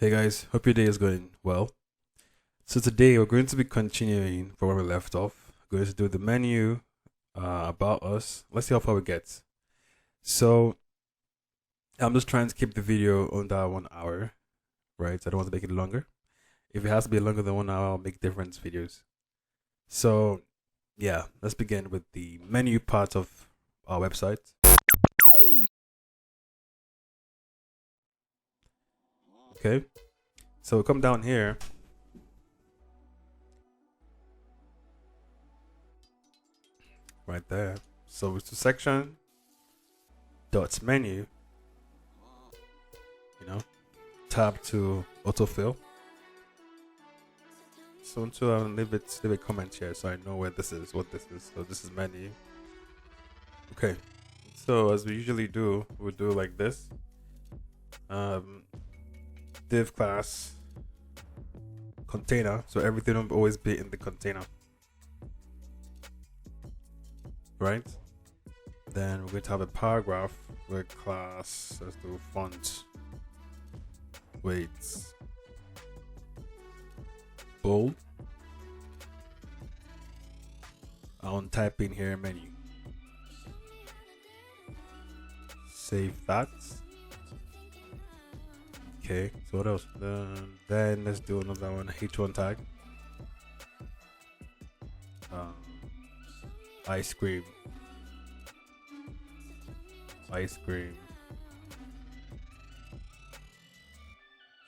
Hey guys, hope your day is going well. So today we're going to be continuing from where we left off. We're going to do the menu, about us. Let's see how far we get. So I'm just trying to keep the video under 1 hour, right? I don't want to make it longer. If it has to be longer than 1 hour, I'll make different videos. So yeah, let's begin with the menu part of our website. Okay, so we come down here. Right there. So it's the section dot menu, tab to autofill. So to leave a comment here so I know where this is, what this is. So this is menu. Okay. So as we usually do, we'll do like this. Div class container. So everything will always be in the container. Right? Then we're going to have a paragraph with class. Let's do font. Wait. Bold. I'll type in here menu. Save that. Okay, so what else? Then let's do another one. H1 tag. Ice cream. Ice cream.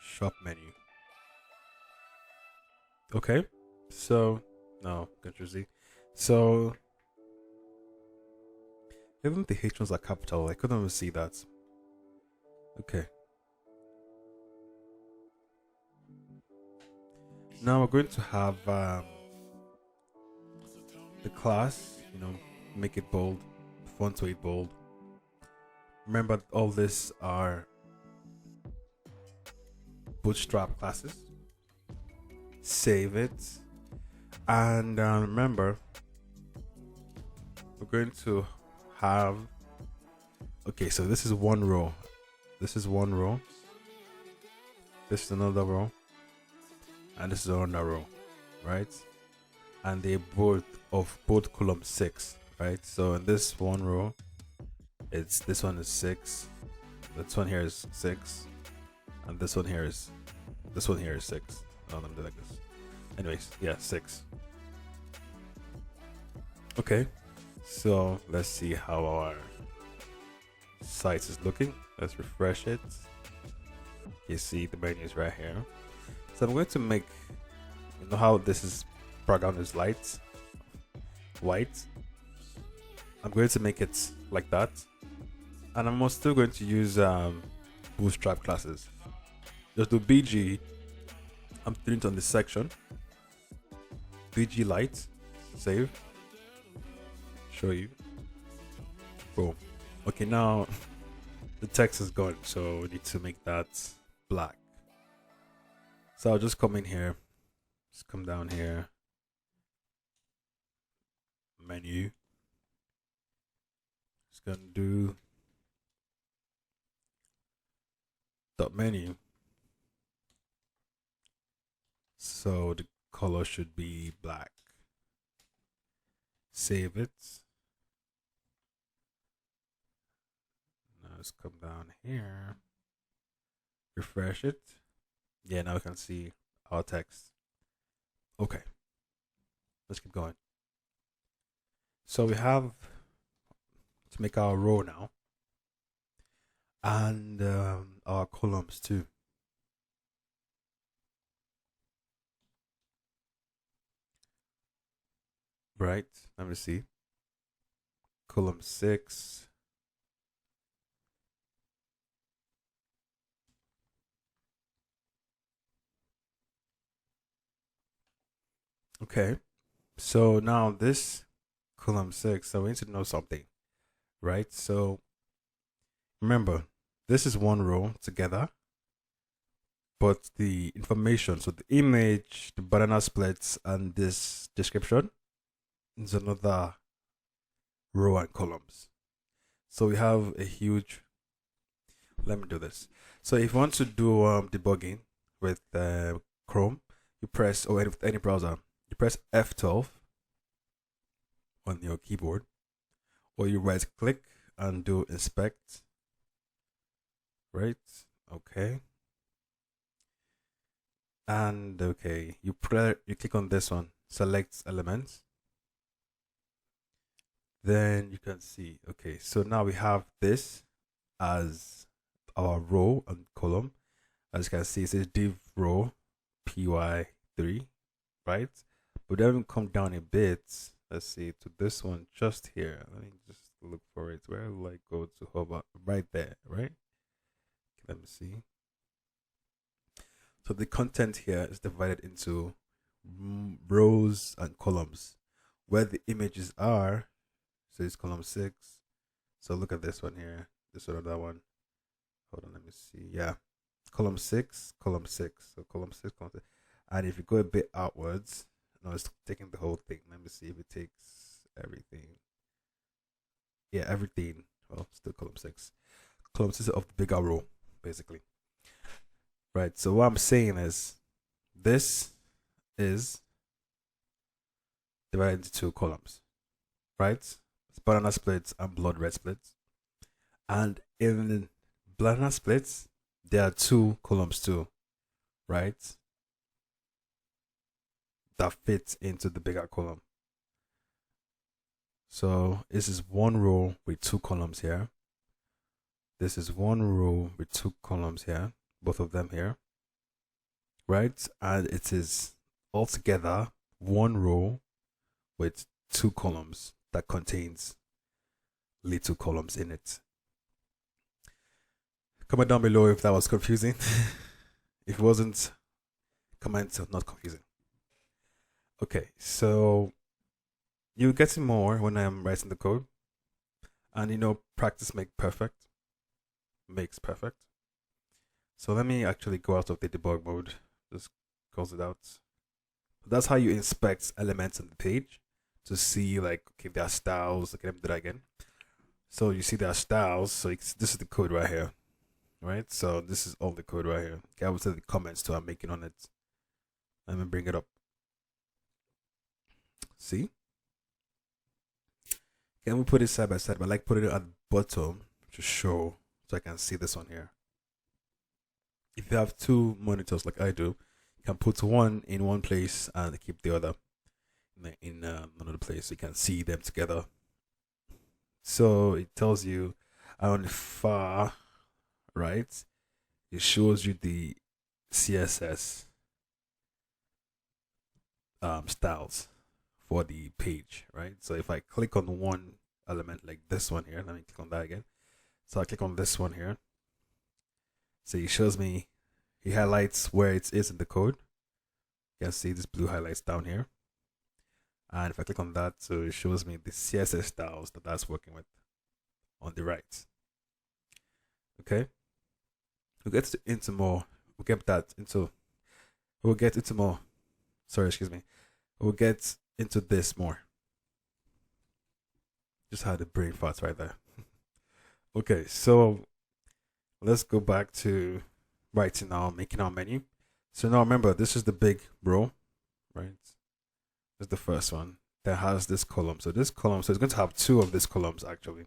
Shop menu. Okay, so no, Control Z. So even the H ones are capital. I couldn't even see that. Okay. Now we're going to have the class. Make it bold. Font weight bold. Remember, all this are Bootstrap classes. Save it, and remember, we're going to have. Okay, so this is one row. This is one row. This is another row, and this is another row, right? And they both column 6, right? So in this one row, this one is 6. This one here is 6, and this one here is 6. Oh, let me do like this. Anyways, yeah, 6. Okay, so let's see how our site is looking. Let's refresh it. You see the menu is right here. So I'm going to make, how this is background is white. I'm going to make it like that, and I'm still going to use Bootstrap classes. Just do BG. I'm putting it on this section. BG light. Save. Show you. Boom. Okay, now the text is gone, so we need to make that black. So I'll just come in here. Just come down here. Menu. Just gonna do dot menu. So the color should be black. Save it. Now let's come down here. Refresh it. Yeah, now we can see our text. Okay. Let's keep going. So we have to make our row now. And our columns too. Right, let me see. Column 6. Okay, so now this column 6, so we need to know something, right? So remember, this is one row together, but the information, so the image, the banana splits, and this description is another row and columns. So we have a huge, let me do this. So if you want to do debugging, with Chrome, you press, or any browser, you press F12 on your keyboard, or you right click and do inspect, right? Okay. And okay, you click on this one, select elements. Then you can see, okay, so now we have this as our row and column. As you can see, it says div row py3, right? But then we come down a bit, let's see, to this one just here. Let me just look for it. Where will I go to hover? Right there, right? Let me see. So the content here is divided into rows and columns. Where the images are, so it's column 6. So look at this one here. This one, that one. Hold on, let me see. Yeah, column 6, column 6. So column 6, column 6. And if you go a bit outwards, no, it's taking the whole thing. Let me see if it takes everything. Yeah, everything. Well, still column 6. Column 6 of the bigger row, basically. Right. So what I'm saying is, this is divided into 2 columns, right? It's banana splits and blood red splits. And in banana splits, there are 2 columns too, right? That fits into the bigger column. So this is one row with 2 columns here. This is one row with 2 columns here, both of them here, right? And it is altogether one row with 2 columns that contains little columns in it. Comment down below if that was confusing. If it wasn't, comment not confusing. Okay, so you're getting more when I'm writing the code. And you know, practice makes perfect. So let me actually go out of the debug mode. Just close it out. That's how you inspect elements on the page to see, like, okay, there are styles. Okay, let me do that again. So you see there are styles. So this is the code right here, right? So this is all the code right here. Okay, I will say the comments too I'm making on it. Let me bring it up. See? Can we put it side by side? But I like putting it at the bottom to show, so I can see this one here. If you have 2 monitors like I do, you can put one in one place and keep the other in another place, so you can see them together. So it tells you on the far right, it shows you the CSS styles for the page, right? So if I click on one element like this one here, let me click on that again. So I click on this one here. So it shows me, he highlights where it is in the code. You can see this blue highlights down here. And if I click on that, so it shows me the CSS styles that's working with on the right. Okay. We'll get into more. We'll get into more. Sorry, excuse me. We'll get into this more. Just had the brain farts right there. Okay, so let's go back to writing now, making our menu. So now remember, this is the big row, right? This is the first one that has this column. So this column, so it's going to have 2 of these columns actually.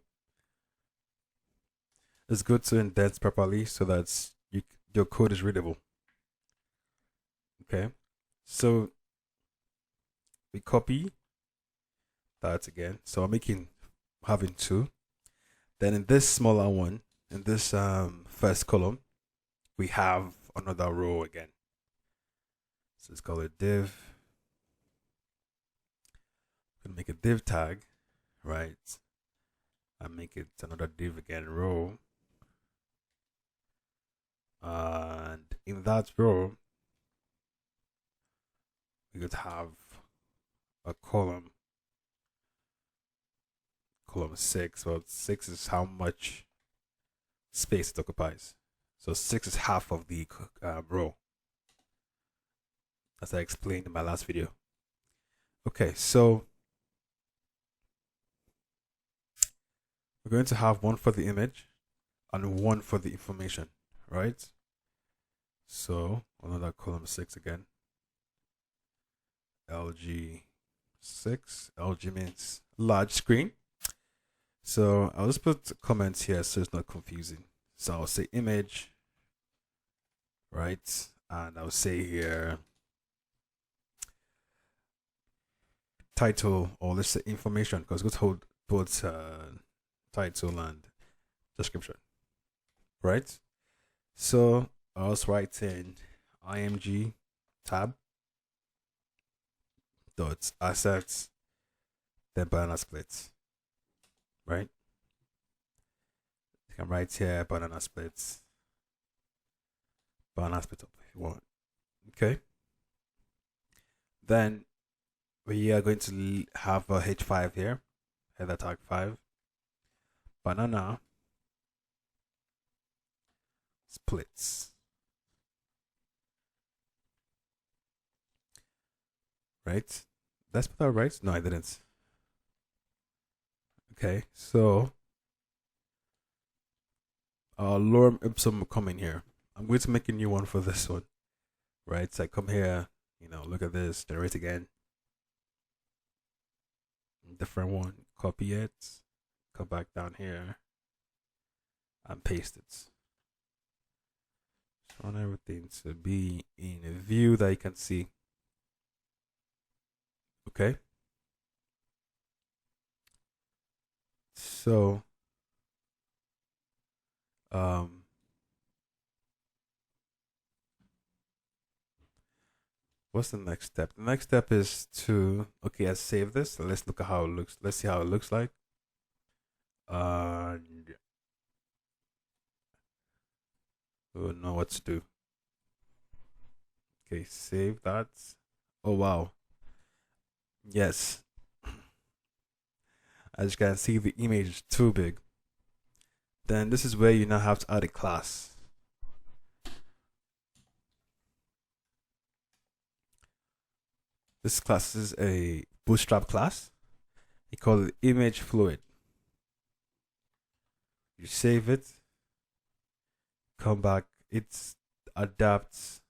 It's good to indent properly so that your code is readable. Okay, so we copy that again. So I'm having 2. Then in this smaller one, in this first column, we have another row again. So let's call it div. I'm gonna make a div tag, right? And make it another div again, row. And in that row, we could have a column 6. Well, 6 is how much space it occupies. So 6 is half of the row, as I explained in my last video. Okay, so we're going to have one for the image and one for the information, right? So another column 6 again. LG6. LG means large screen. So I'll just put comments here so it's not confusing. So I'll say image, right? And I'll say here title, or let's say information, because let's hold both title and description, right? So I'll just write in img tab dot assets, then banana splits, right? You can write here banana splits, banana split up if you want. Okay. Then we are going to have a h5 here, header tag 5, banana splits, right? That's put that right? No, I didn't. Okay, so lorem ipsum will come in here. I'm going to make a new one for this one, right? So I come here, look at this, generate again. Different one, copy it, come back down here, and paste it. So I want everything to be in a view that you can see. Okay. So, what's the next step? The next step is to, okay, I save this. So let's look at how it looks. Let's see how it looks like. We'll know what to do. Okay, save that. Oh, wow. Yes. As you can see, the image is too big. Then this is where you now have to add a class. This class is a Bootstrap class. You call it image fluid. You save it, come back, it adapts.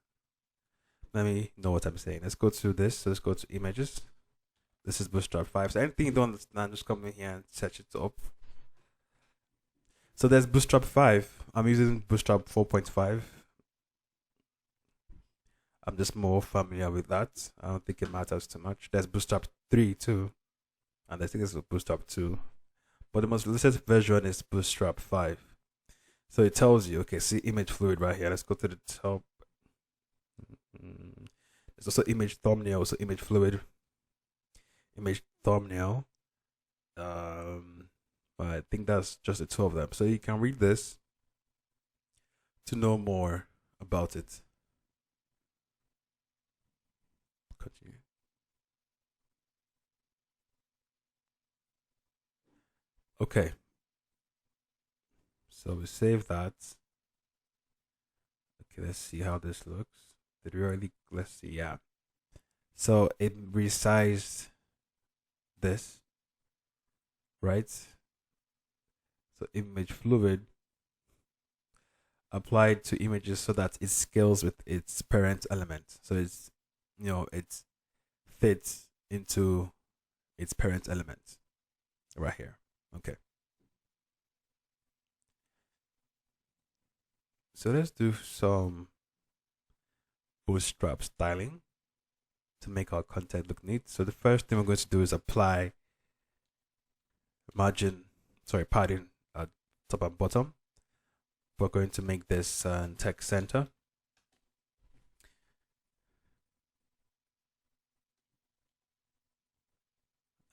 Let me know what I'm saying. Let's go to this. So let's go to images. This is Bootstrap 5. So anything you don't understand, just come in here and search it up. So there's Bootstrap 5. I'm using Bootstrap 4.5. I'm just more familiar with that. I don't think it matters too much. There's Bootstrap 3 too. And I think this is Bootstrap 2. But the most latest version is Bootstrap 5. So it tells you, okay, see image fluid right here. Let's go to the top. There's also image thumbnail, also image fluid, image thumbnail. I think that's just the two of them. So you can read this to know more about it. Continue. Okay. So we save that. Okay, let's see how this looks. Did we already? Let's see. Yeah. So it resized this, right? So image fluid applied to images so that it scales with its parent element. So it's, it fits into its parent element right here. Okay. So let's do some Bootstrap styling to make our content look neat. So the first thing we're going to do is apply padding at top and bottom. We're going to make this text center.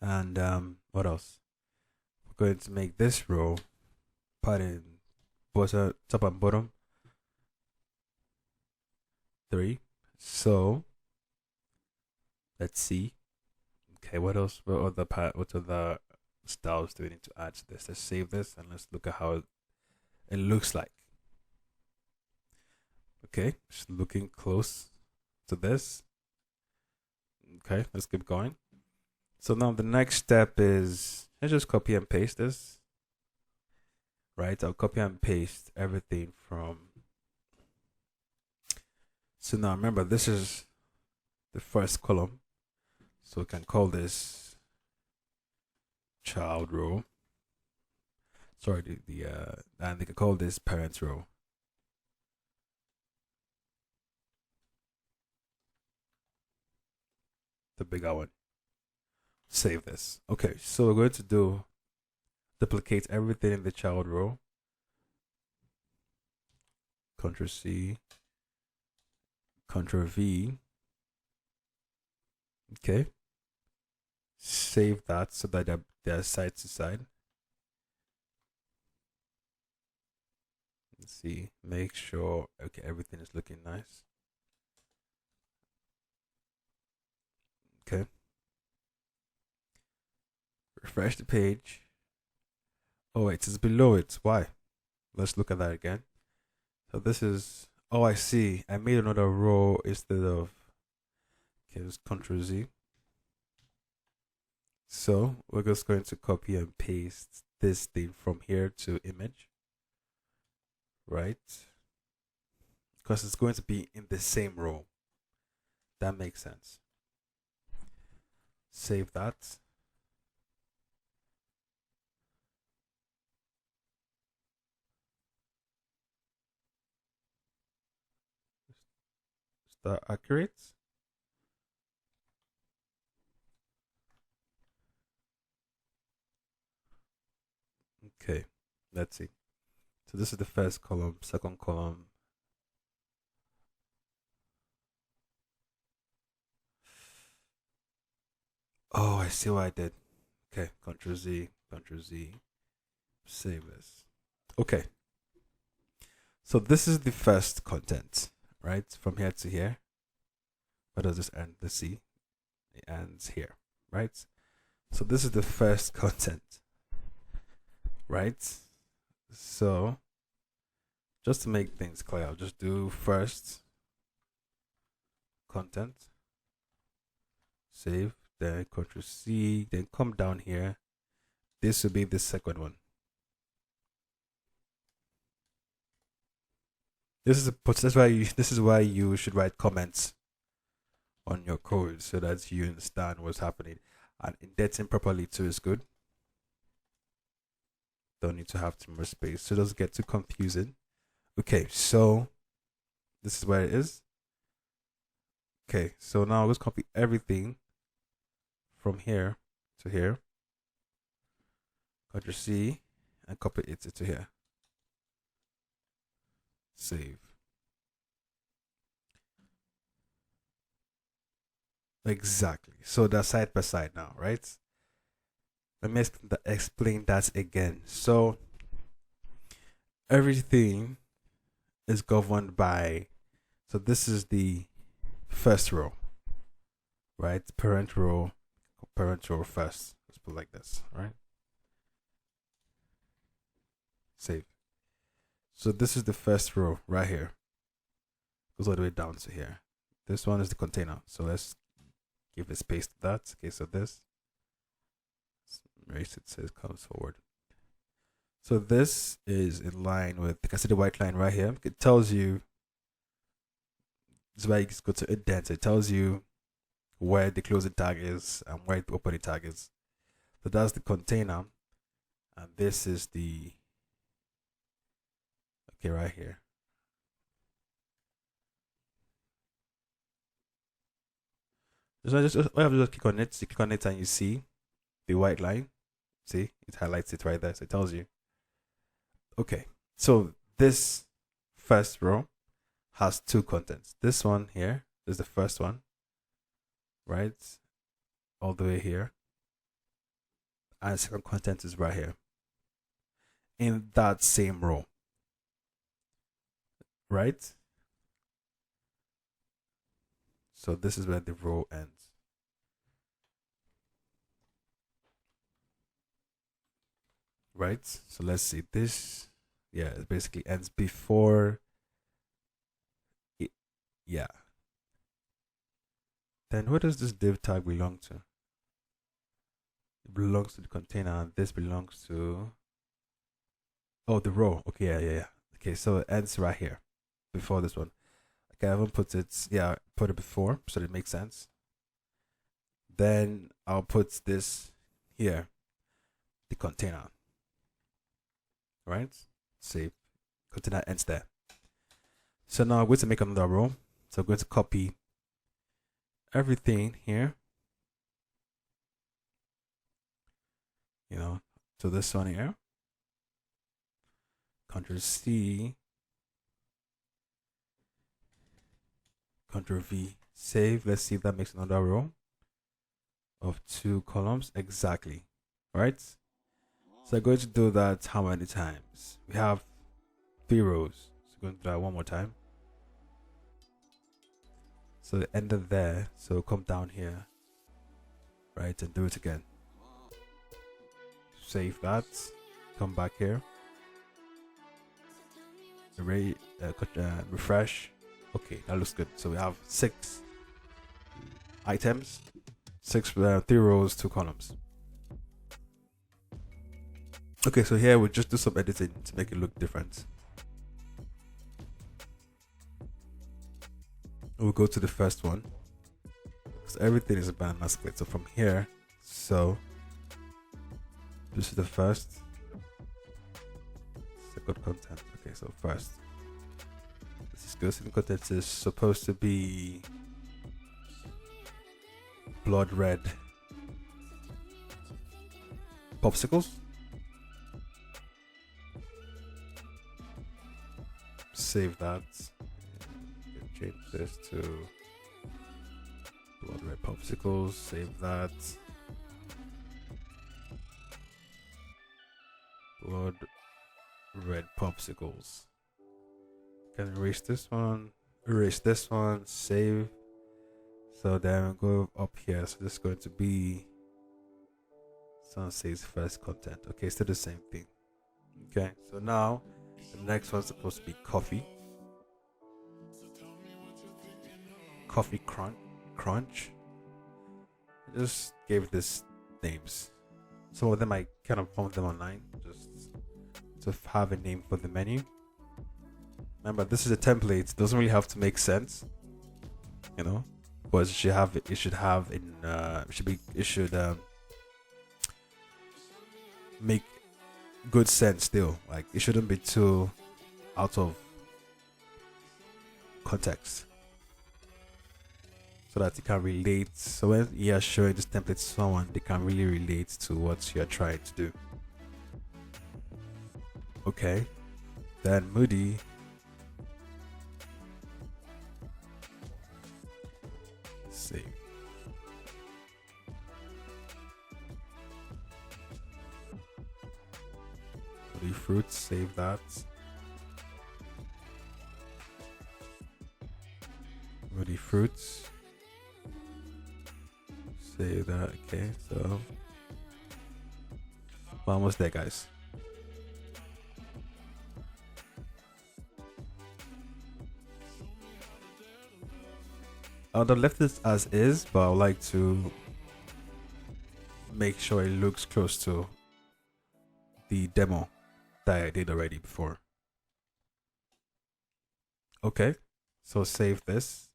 And what else? We're going to make this row padding top and bottom 3. So let's see. Okay, what else? What other styles do we need to add to this? Let's save this and let's look at how it looks like. Okay, just looking close to this. Okay, let's keep going. So now the next step is, let's just copy and paste this. Right, I'll copy and paste everything from So now remember, this is the first column. So we can call this child row. Sorry, and we can call this parent row. The bigger one. Save this. Okay, so we're going to duplicate everything in the child row. Ctrl C, Ctrl V. Okay. Save that so that they're side to side. Let's see. Make sure everything is looking nice. Okay. Refresh the page. Oh wait, it's below it. Why? Let's look at that again. So this is, oh, I see. I made another row instead of, okay, let's Ctrl Z. So we're just going to copy and paste this thing from here to image, right? Because it's going to be in the same row. That makes sense. Save that. Is that accurate? Okay, let's see. So this is the first column, second column. Oh, I see what I did. Okay, Ctrl Z, Ctrl Z. Save this. Okay. So this is the first content, right? From here to here. Where does this end? Let's see. It ends here, right? So this is the first content, right? So just to make things clear, I'll just do first content, save, then Ctrl C, then come down here. This will be the second one. This is why you should write comments on your code so that you understand what's happening, and indenting properly too is good. Don't need to have too much space so it doesn't get too confusing. Okay, so this is where it is. Okay, so now let's copy everything from here to here. Ctrl C and copy it to here. Save. Exactly. So they're side by side now, right? Let me explain that again. So everything is governed by, so this is the first row, right? Parent row first. Let's put it like this, right? Save. So this is the first row right here. Goes all the way down to here. This one is the container. So let's give a space to that. Okay, so this, erase it so it comes forward. So this is in line with, you can see the white line right here. It tells you, this is why you go to indent. It tells you where the closing tag is and where the opening tag is. So that's the container. And this is the, okay, right here. All you have to just click on it. You click on it and you see the white line. See, it highlights it right there. So it tells you. Okay, so this first row has two contents. This one here is the first one, right? All the way here. And second content is right here. In that same row. Right? So this is where the row ends. Right? So let's see. This, yeah, it basically ends before it, yeah. Then what does this div tag belong to? It belongs to the container, and this belongs to, oh, the row. Okay, yeah. Okay, so it ends right here before this one. Okay, I haven't put it. Yeah, put it before, so it makes sense. Then I'll put this here, the container. Right? Save. Container ends there. So now I'm going to make another row. So I'm going to copy everything here. To this one here. Ctrl C. Ctrl V. Save. Let's see if that makes another row of 2 columns. Exactly. Right? So I'm going to do that how many times? We have 3 rows. So I'm going to do that one more time. So it ended there. So come down here. Right? And do it again. Save that. Come back here. Refresh. Okay, that looks good. So we have 6 items, 3 rows, 2 columns. Okay, so here we'll just do some editing to make it look different. We'll go to the first one because everything is a banana split. So from here, so this is the first, second content. Okay, so first, this is good. Second content is supposed to be blood red popsicles. Save that. Change this to blood red popsicles. Save that. Blood red popsicles. Can erase this one, save. So then go up here. So this is going to be, someone says first content. Okay, still the same thing. Okay, so now the next one's supposed to be coffee. Coffee crunch. I just gave this names. Some of them I kind of found them online just to have a name for the menu. Remember, this is a template. It doesn't really have to make sense, but it should make good sense still. Like, it shouldn't be too out of context, so that you can relate. So when you're showing this template to someone, they can really relate to what you're trying to do. Okay, then Moody. Save. Moody fruits, save that. Moody fruits. Save that. Okay, so we're almost there, guys. I would have left this as is, but I would like to make sure it looks close to the demo that I did already before. Okay, so save this.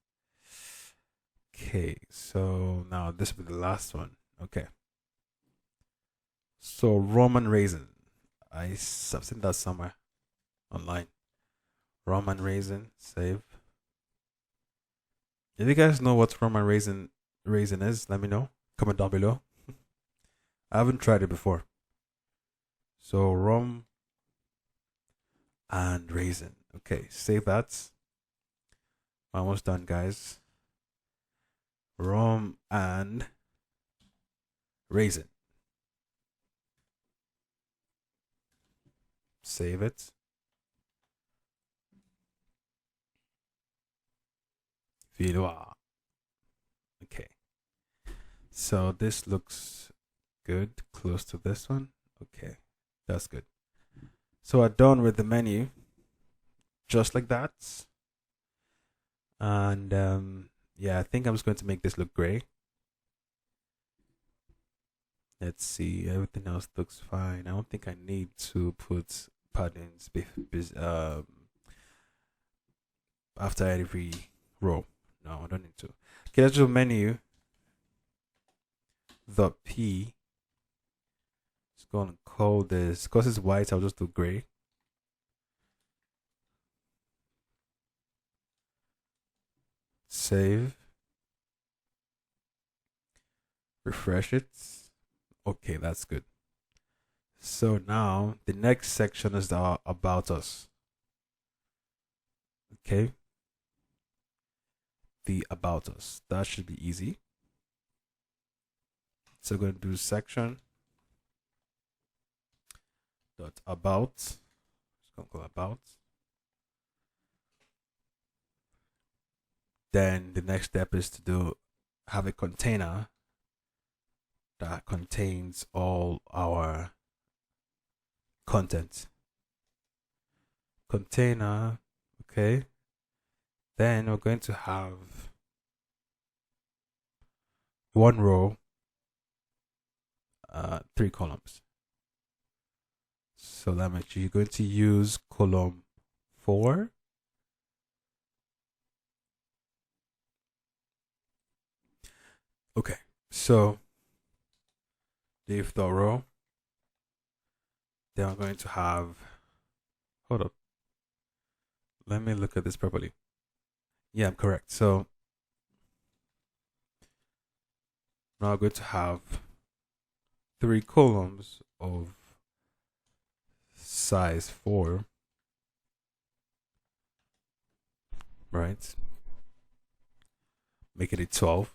Okay, so now this will be the last one. Okay. So Roman raisin. I've seen that somewhere online. Roman raisin, save. If you guys know what Roman raisin is, let me know. Comment down below. I haven't tried it before. So rum and raisin. Okay, save that. Almost done, guys. Rum and raisin. Save it. Okay. So this looks good, close to this one. Okay, that's good. So I'm done with the menu, just like that. And yeah, I think I'm just going to make this look gray. Let's see, everything else looks fine. I don't think I need to put paddings after every row. No, I don't need to. Okay, let's do menu. The P. Just going to call this, because it's white, I'll just do gray. Save. Refresh it. Okay, that's good. So now the next section is the about us. Okay. The about us. That should be easy. So we're going to do section dot about. Just going to call about. Then the next step is to have a container that contains all our content. Container, okay. Then we're going to have one row, 3 columns. So that means you're going to use column 4. Okay, so leave the row. Then we're going to have, hold up. Let me look at this properly. Yeah, I'm correct. So now we're going to have 3 columns of size 4, right? Make it a 12.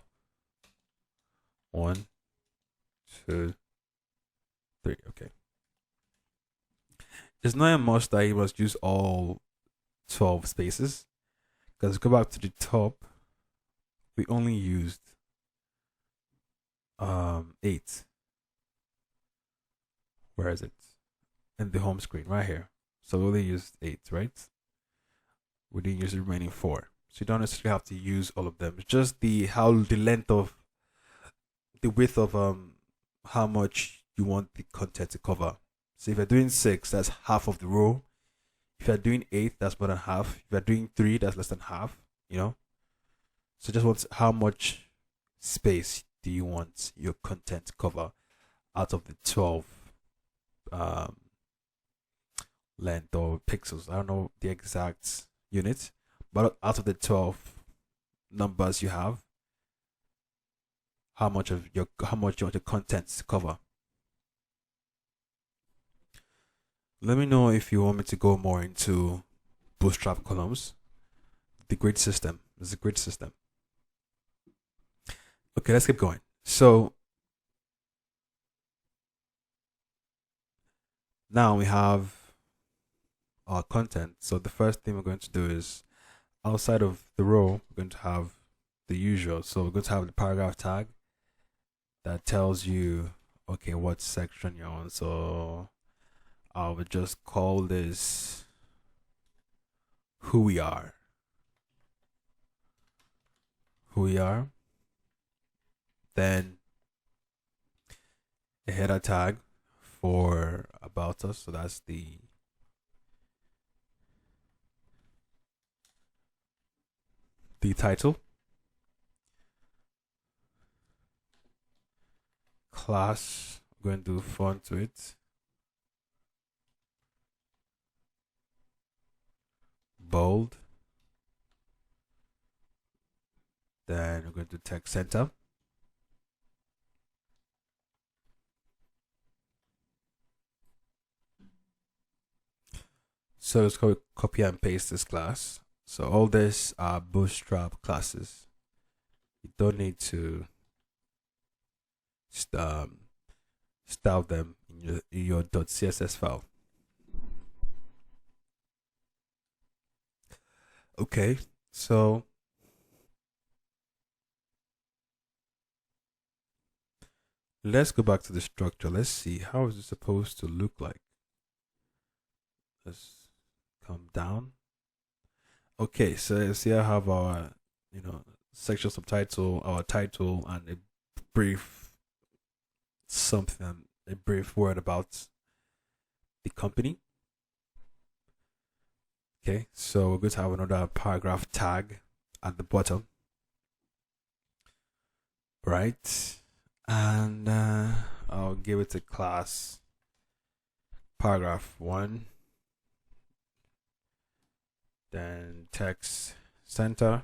1, 2, 3. Okay. It's not a must that you must use all 12 spaces, because go back to the top, we only used 8. Where is it? In the home screen right here. So we only used 8, right? We didn't use the remaining 4. So you don't necessarily have to use all of them. It's just the width of how much you want the content to cover. So if you're doing 6, that's half of the row. If you're doing 8, that's more than half. If you're doing 3, that's less than half, you know? So just want how much space do you want your content to cover out of the 12 length or pixels. I don't know the exact unit, but out of the 12 numbers you have, how much you want your content to cover. Let me know if you want me to go more into Bootstrap columns. The grid system is a grid system. Okay, let's keep going. So now we have our content. So the first thing we're going to do is, outside of the row, we're going to have the usual. So we're going to have the paragraph tag that tells you, okay, what section you're on. So I would just call this who we are. Who we are. Then a header tag for about us. So that's the title. Class, I'm going to do font to it. Bold. Then we're going to do text center. So let's go copy and paste this class. So all this are Bootstrap classes. You don't need to style them in your .css file. Okay, so let's go back to the structure. Let's see, how is it supposed to look like? Let's come down. Okay, so see, I have our, section subtitle, our title, and a brief word about the company. Okay, so we're going to have another paragraph tag at the bottom, right? And I'll give it a class paragraph 1, then text center.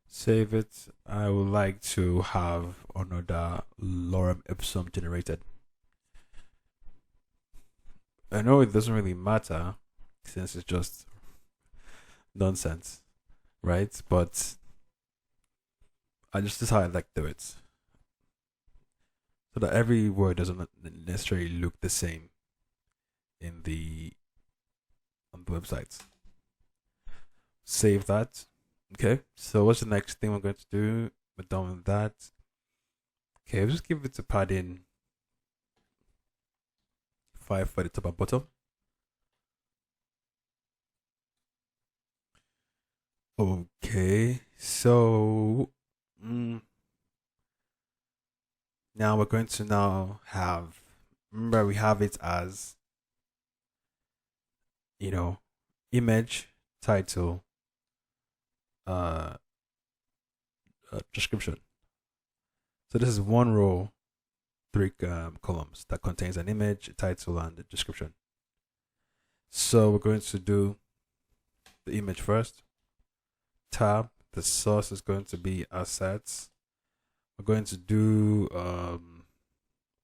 Save it. I would like to have another lorem ipsum generated. I know it doesn't really matter since it's just nonsense, right? But this is how I like to do it, so that every word doesn't necessarily look the same on the website. Save that. Okay, so what's the next thing we're going to do? We're done with that. Okay, I'll just give it a padding 5 for the top and bottom. Okay, so now we're going to have, remember we have it as, image, title, description. So this is one row, 3 columns that contains an image, a title, and a description. So we're going to do the image first. Tab, the source is going to be assets. We're going to do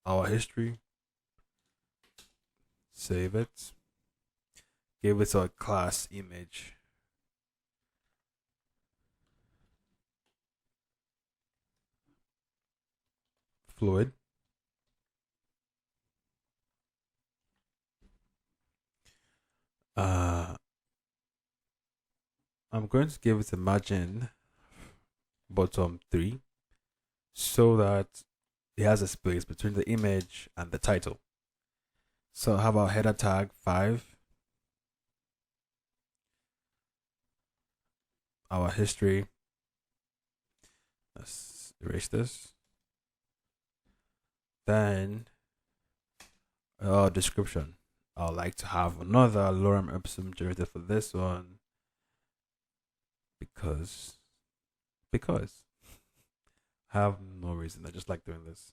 our history. Save it. Give it a class image. Fluid. I'm going to give it a margin bottom 3 so that it has a space between the image and the title. So how about header tag 5, our history. Let's erase this. Then our description. I would like to have another lorem ipsum generated for this one because I have no reason. I just like doing this.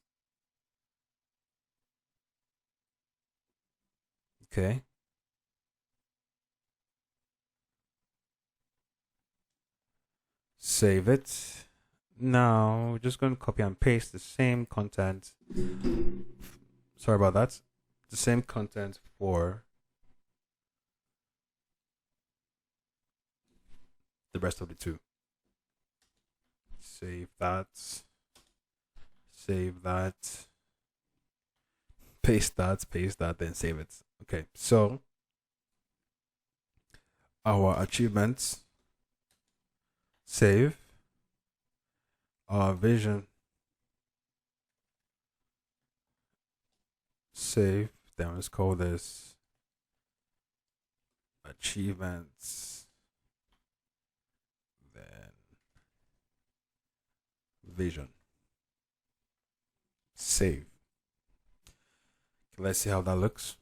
Okay. Save it. Now we're just going to copy and paste the same content. Sorry about that. The same content for the rest of the 2. Save that. Save that. Paste that, then save it. Okay, so our achievements. Save. Our vision. Save. Then let's call this achievements. Then vision. Save. Okay, let's see how that looks.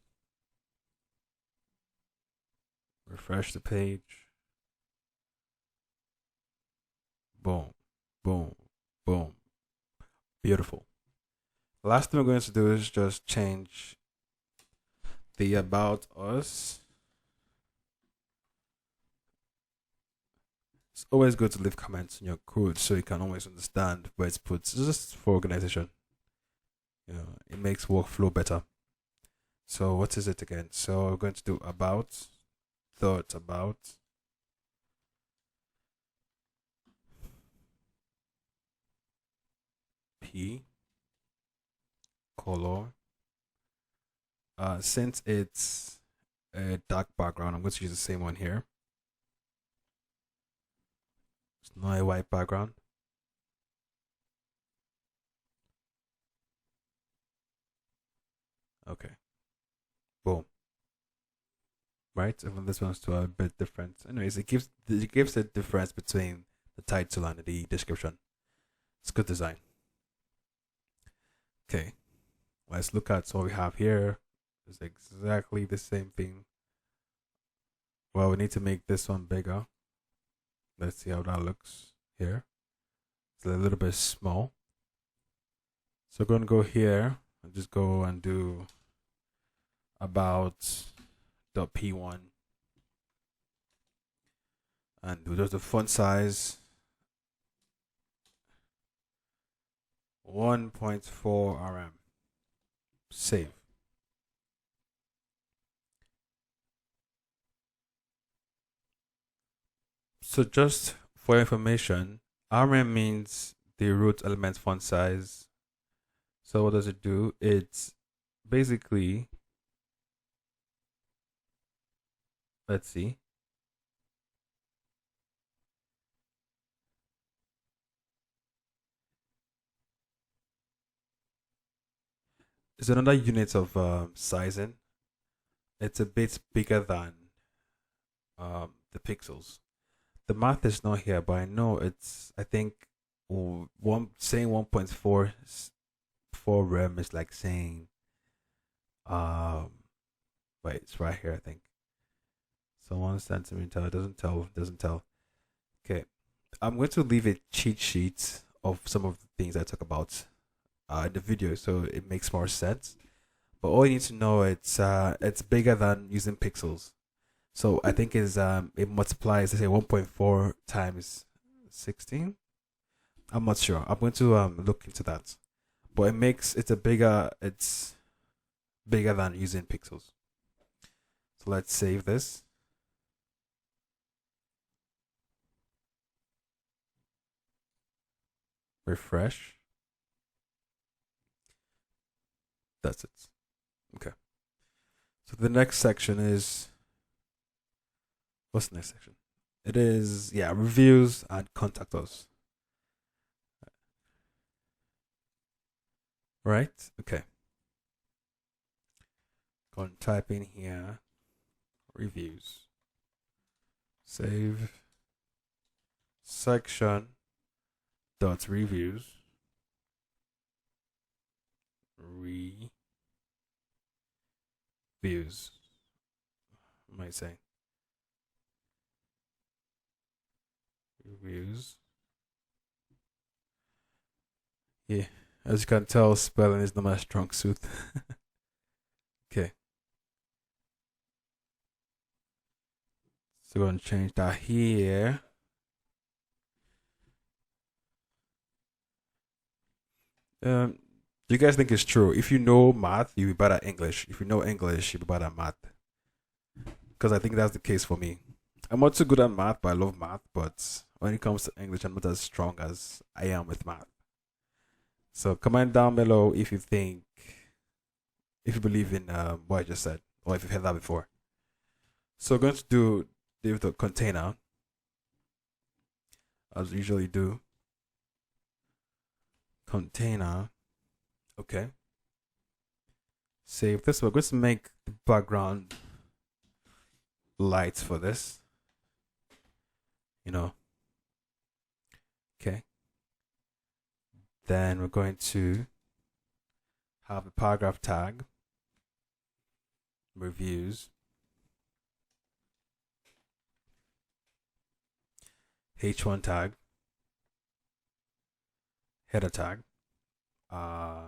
Refresh the page. Boom, boom, boom. Beautiful. The last thing we're going to do is just change the about us. It's always good to leave comments in your code so you can always understand where it's put. It's just for organization. It makes workflow better. So what is it again? So we're going to do about, thought about. P, color. Since it's a dark background, I'm going to use the same one here. It's not a white background. Okay. Boom. Right? Even this one's a bit different. Anyways, it gives a difference between the title and the description. It's good design. Okay. Let's look at what we have here. It's exactly the same thing Well, we need to make this one bigger. Let's see how that looks here. It's a little bit small. So we're going to go here and just go and do about .p1 and do just the font size 1.4 rm. Save. So just for information, rm means the root element font size. So what does it do? It's basically, let's see. It's another unit of sizing. It's a bit bigger than the pixels. The math is not here, but I know it's, I think, saying 1.4 rem is like saying, wait, it's right here, I think. So 1 centimeter, it doesn't tell. Okay, I'm going to leave a cheat sheet of some of the things I talk about in the video, so it makes more sense. But all you need to know, it's bigger than using pixels. So I think is it multiplies, let's say 1.4 times 16. I'm not sure. I'm going to look into that. But it's bigger than using pixels. So let's save this. Refresh. That's it. Okay. So the next section is, what's the next section? It is, yeah, reviews and contact us. Right? Okay. Go and type in here reviews. Save section dot reviews. Reviews. What am I saying? Reviews. Yeah, as you can tell, spelling is not my strong suit. Okay. So we're going to change that here. Do you guys think it's true? If you know math, you'll be better at English. If you know English, you'll be better at math. Because I think that's the case for me. I'm not too good at math, but I love math. But when it comes to English, I'm not as strong as I am with math. So comment down below if you believe in what I just said, or if you've heard that before. So we're going to do the container, as we usually do. Container. Okay. Save this. We're going to make the background lights for this. Okay. Then we're going to have a paragraph tag, reviews, h1 tag, header tag, I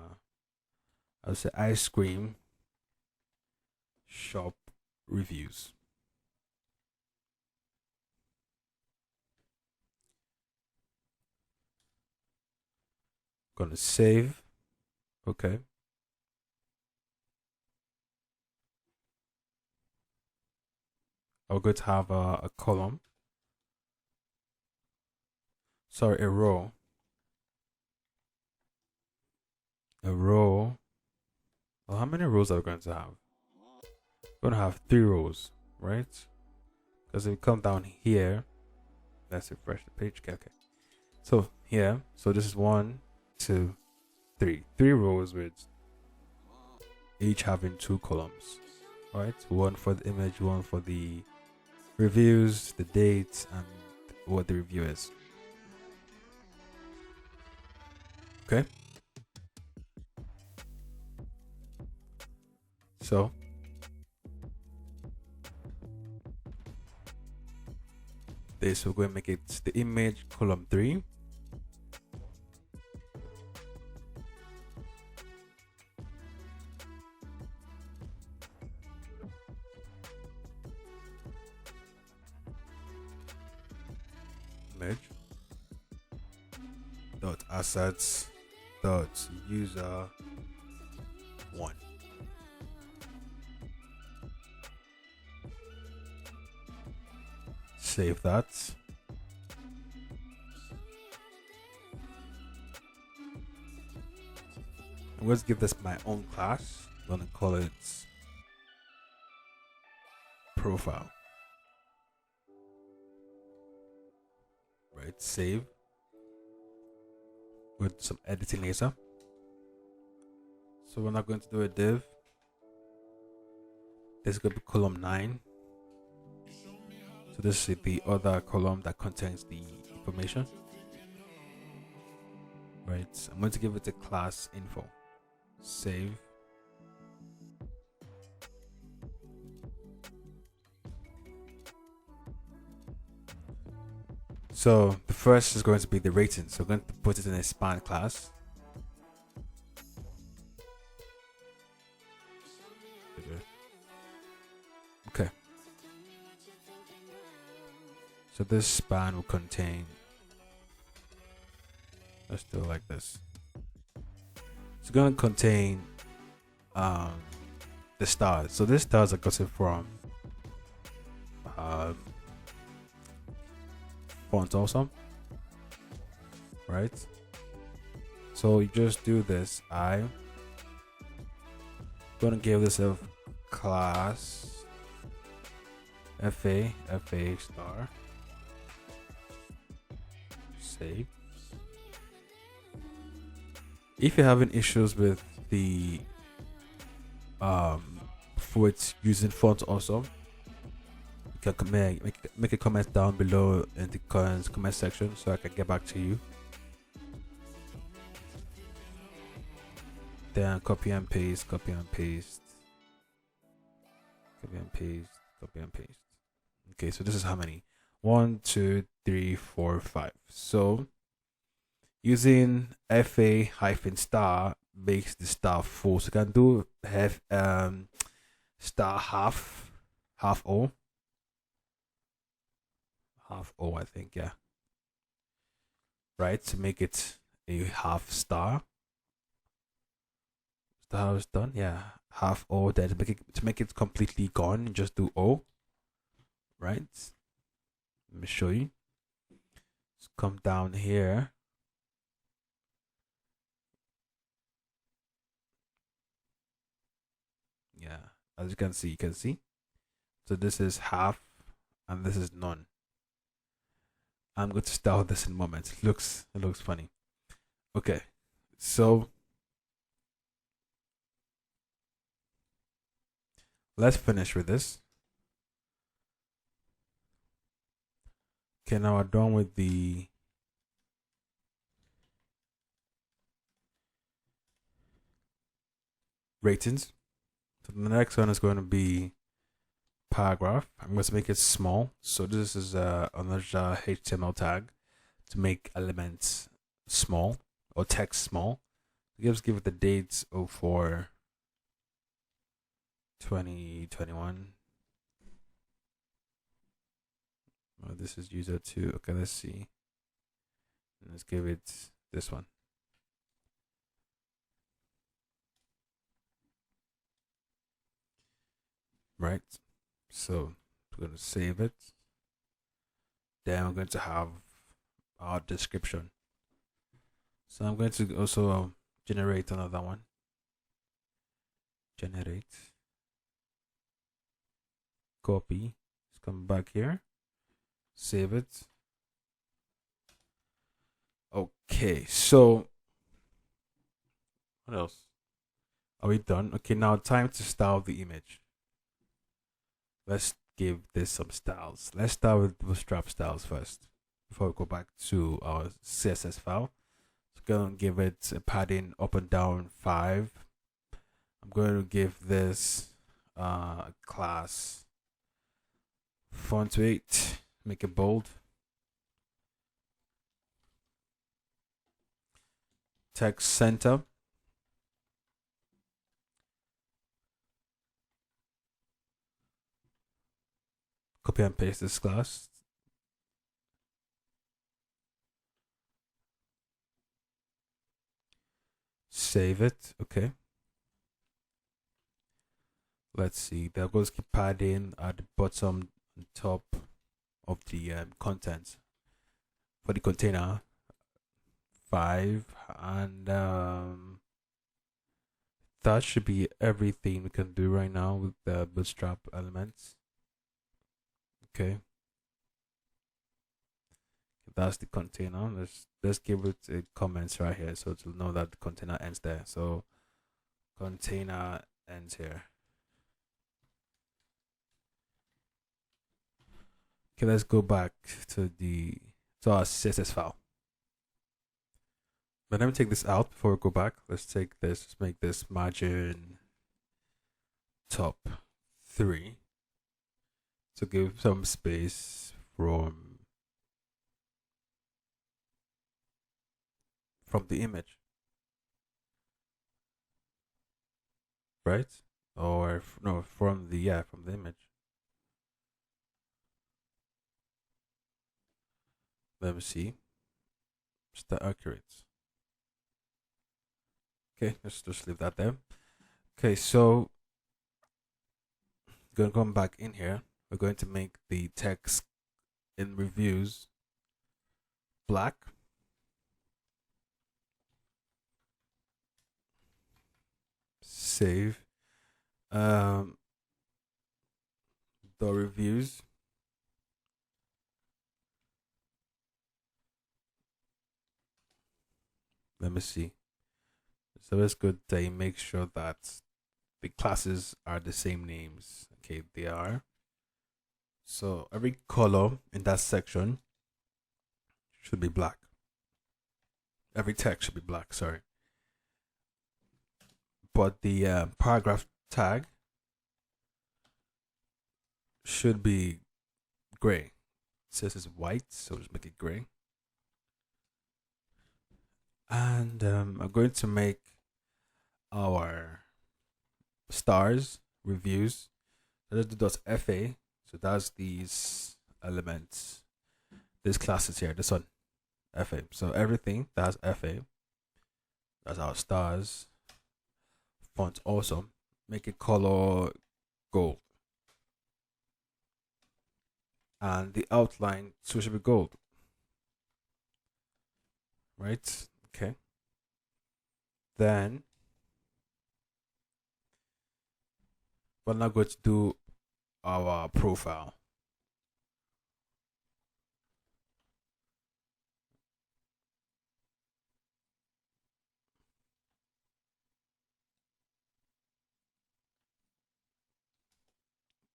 would say ice cream shop reviews. Gonna save. Okay. I'm going to have a column. Sorry, a row. A row. Well, how many rows are we going to have? We're going to have 3 rows, right? Because if we come down here, let's refresh the page. Okay. So here, so this is 1, 2, 3. 3 rows with each having 2 columns, right? One for the image, one for the reviews, the dates, and what the review is. Okay. So this. We're going to make it the image column 3. Image dot assets dot user 1. Save that. I'm going to give this my own class. I'm going to call it profile. Right, save. With some editing later. So we're not going to do a div. This is going to be column 9. So this is the other column that contains the information. Right, I'm going to give it a class info. Save. So the first is going to be the rating. So we're going to put it in a span class. Okay. So this span will contain, let's do it like this. It's going to contain the stars. So these stars are gotten from font awesome, right? So you just do this. I'm gonna give this a class fa star. Save. If you're having issues with the for it's using font awesome, you can make a comment down below in the comment section so I can get back to you. Then copy and paste, copy and paste, copy and paste, copy and paste. Okay, so this is how many? 1, 2, 3, 4, 5. So using fa-star makes the star full. So you can do have star half O. Half O, I think, yeah. Right, to make it a half star. Is that how it's done? Yeah, half O. Then to make it completely gone, just do O. Right. Let me show you. Let's come down here. Yeah, as you can see. So this is half, and this is none. I'm going to style this in a moment. It looks funny. Okay, so let's finish with this. Okay, now we're done with the ratings. So the next one is going to be paragraph. I'm going to make it small. So this is another HTML tag to make elements small or text small. Just give it the dates for 2021. Oh, this is user 2. Okay, let's see. Let's give it this one. Right. So we're going to save it. Then we're going to have our description. So I'm going to also generate another one. Generate. Copy. Let's come back here. Save it. Okay, so what else? Are we done? Okay, now time to style the image. Let's give this some styles. Let's start with Bootstrap styles first before we go back to our CSS file. So I'm going to give it a padding up and down 5. I'm going to give this class font weight, make it bold. text center. Copy and paste this class. Save it. Okay. Let's see. They're going to keep padding at the bottom and top of the content for the container 5, and that should be everything we can do right now with the bootstrap elements. Okay, that's the container. Let's give it a comments right here so to know that the container ends there. So container ends here. Okay, let's go back to our CSS file. But let me take this out before we go back. Let's take this, let's make this margin top 3 to give some space from the image, right? Or no, from the image. Let me see. Is that accurate? Okay, let's just leave that there. Okay, so going to come back in here. We're going to make the text in reviews black. Save. The reviews. Let me see. So let's go there, make sure that the classes are the same names. Okay, they are. So every color in that section should be black. Every text should be black, sorry. But the paragraph tag should be gray. It says it's white, so just make it gray. And I'm going to make our stars reviews. Let's do .fa. So that's these elements, these classes here. This one, fa. So everything that's fa. That's our stars. Font also. Make it color gold. And the outline so should be gold. Right? Okay. Then we're now going to do our profile.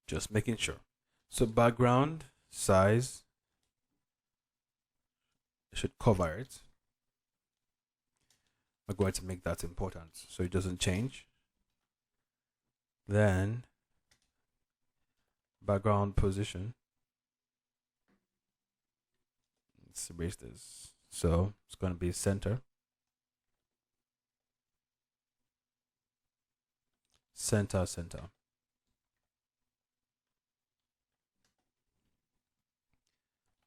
Just making sure. So background size should cover it. We're going to make that important so it doesn't change. Then background position. Let's erase this. So it's going to be center. Center.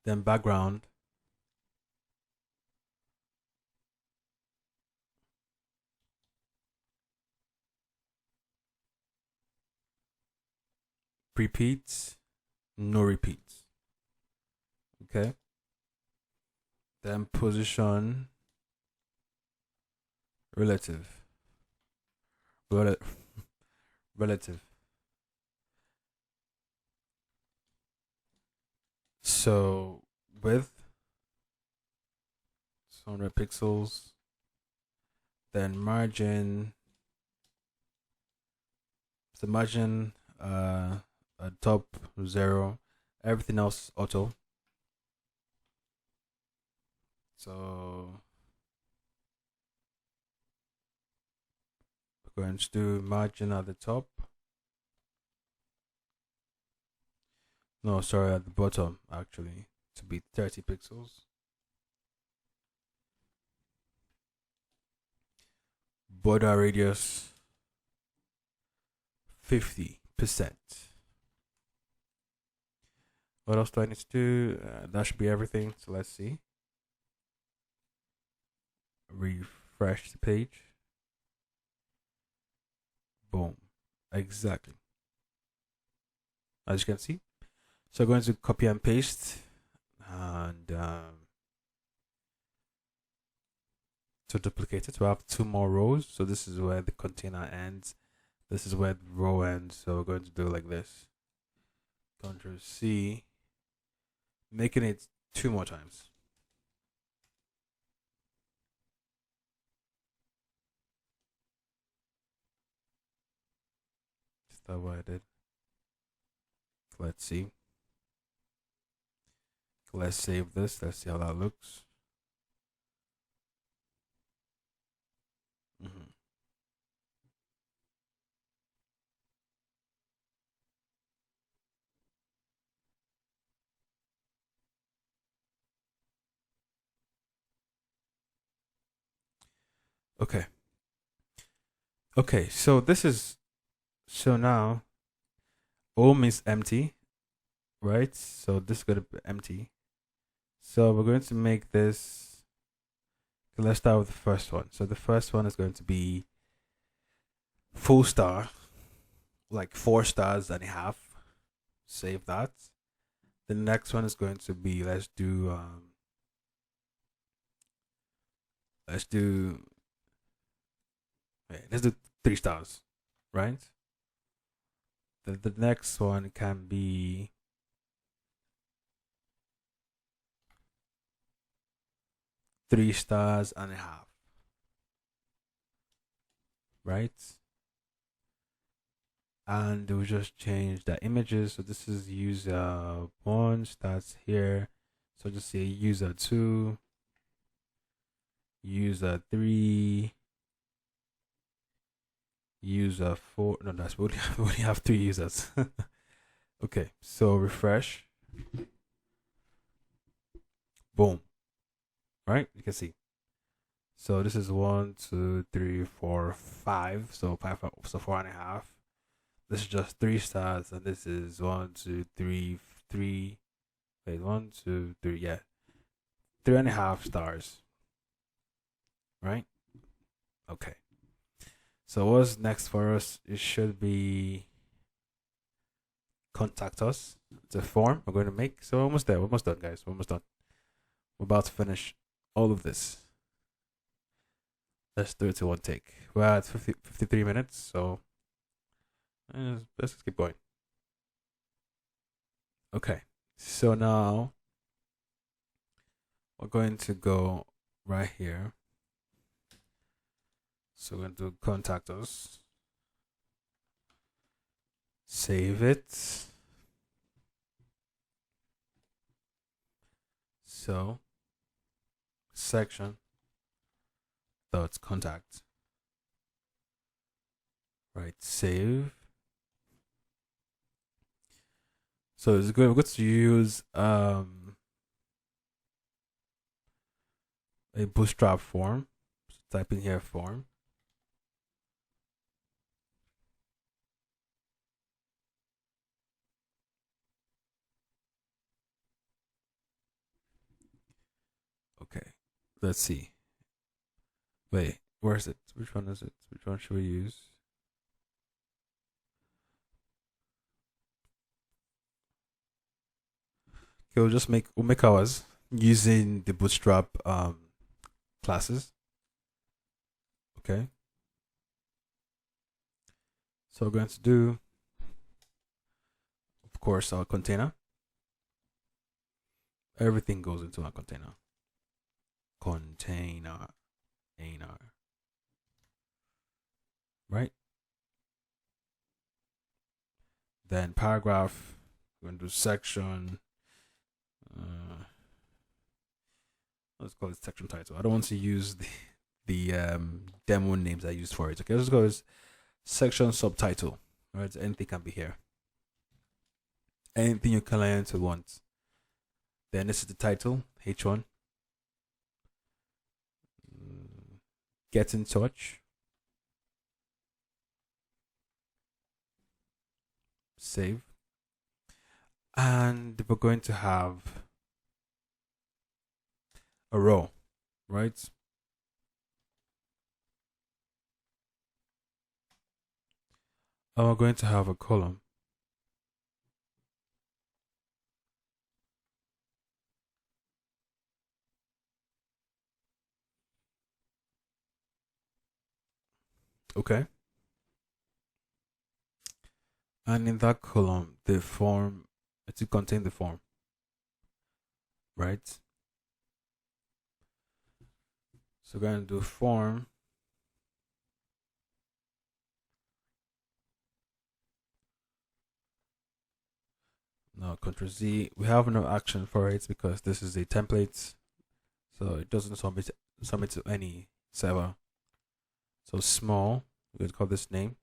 Then background. Repeats, no repeats. Okay. Then position relative. Relative. So width 100 pixels. Then margin. The margin top 0. Everything else auto. So we're going to do margin at the top. No, sorry, at the bottom actually, to be 30 pixels. border radius 50%. What else do I need to do? That should be everything. So let's see. Refresh the page. Boom. Exactly. As you can see. So I'm going to copy and paste. And to duplicate it, we have 2 more rows. So this is where the container ends. This is where the row ends. So we're going to do like this. Ctrl C. Making it 2 more times. Is that what I did? Let's see. Let's save this. Let's see how that looks. Okay. Okay, so this is, so now O means empty, right? So this is going to be empty. So we're going to make this, let's start with the first one. So the first one is going to be full star, like 4 stars and a half. Save that. The next one is going to be, let's do 3 stars, right? The next one can be three stars and a half, right? And we'll just change the images. So this is user 1 starts here. So just say user 2, user 3, user 4. No, that's we only have 3 users. Okay, so refresh. Boom. Right? You can see. So this is 1, 2, 3, 4, 5. So 5, so 4.5. This is just 3 stars, and this is 1, 2, 3, 3. Wait, 1, 2, 3. Yeah, 3.5 stars. Right? Okay. So what's next for us? It should be contact us. It's a form we're going to make. So we're almost there. We're almost done, guys. We're almost done. We're about to finish all of this. Let's do it in one take. We're at 53 minutes, so let's just keep going. Okay, so now we're going to go right here. So we're going to contact us. Save it. So section dot contact. Right, save. So it's good. We're going to use a bootstrap form. So type in here form. Okay, let's see. Wait, where is it? Which one is it? Which one should we use? Okay, we'll make ours using the bootstrap classes. Okay. So we're going to do, of course, our container. Everything goes into our container. Container. Right? Then paragraph, we're going to do section. Let's call it section title. I don't want to use the demo names I used for it. Okay, let's go as section subtitle. Right? Anything can be here. Anything your client will want. Then this is the title, H1. Get in touch. save. And we're going to have a row, right? And we're going to have a column. Okay. And in that column, the form, to contain the form, right? So we're going to do form. Now Ctrl Z. We have no action for it because this is a template, so it doesn't submit to any server. So small. We're going to call this name.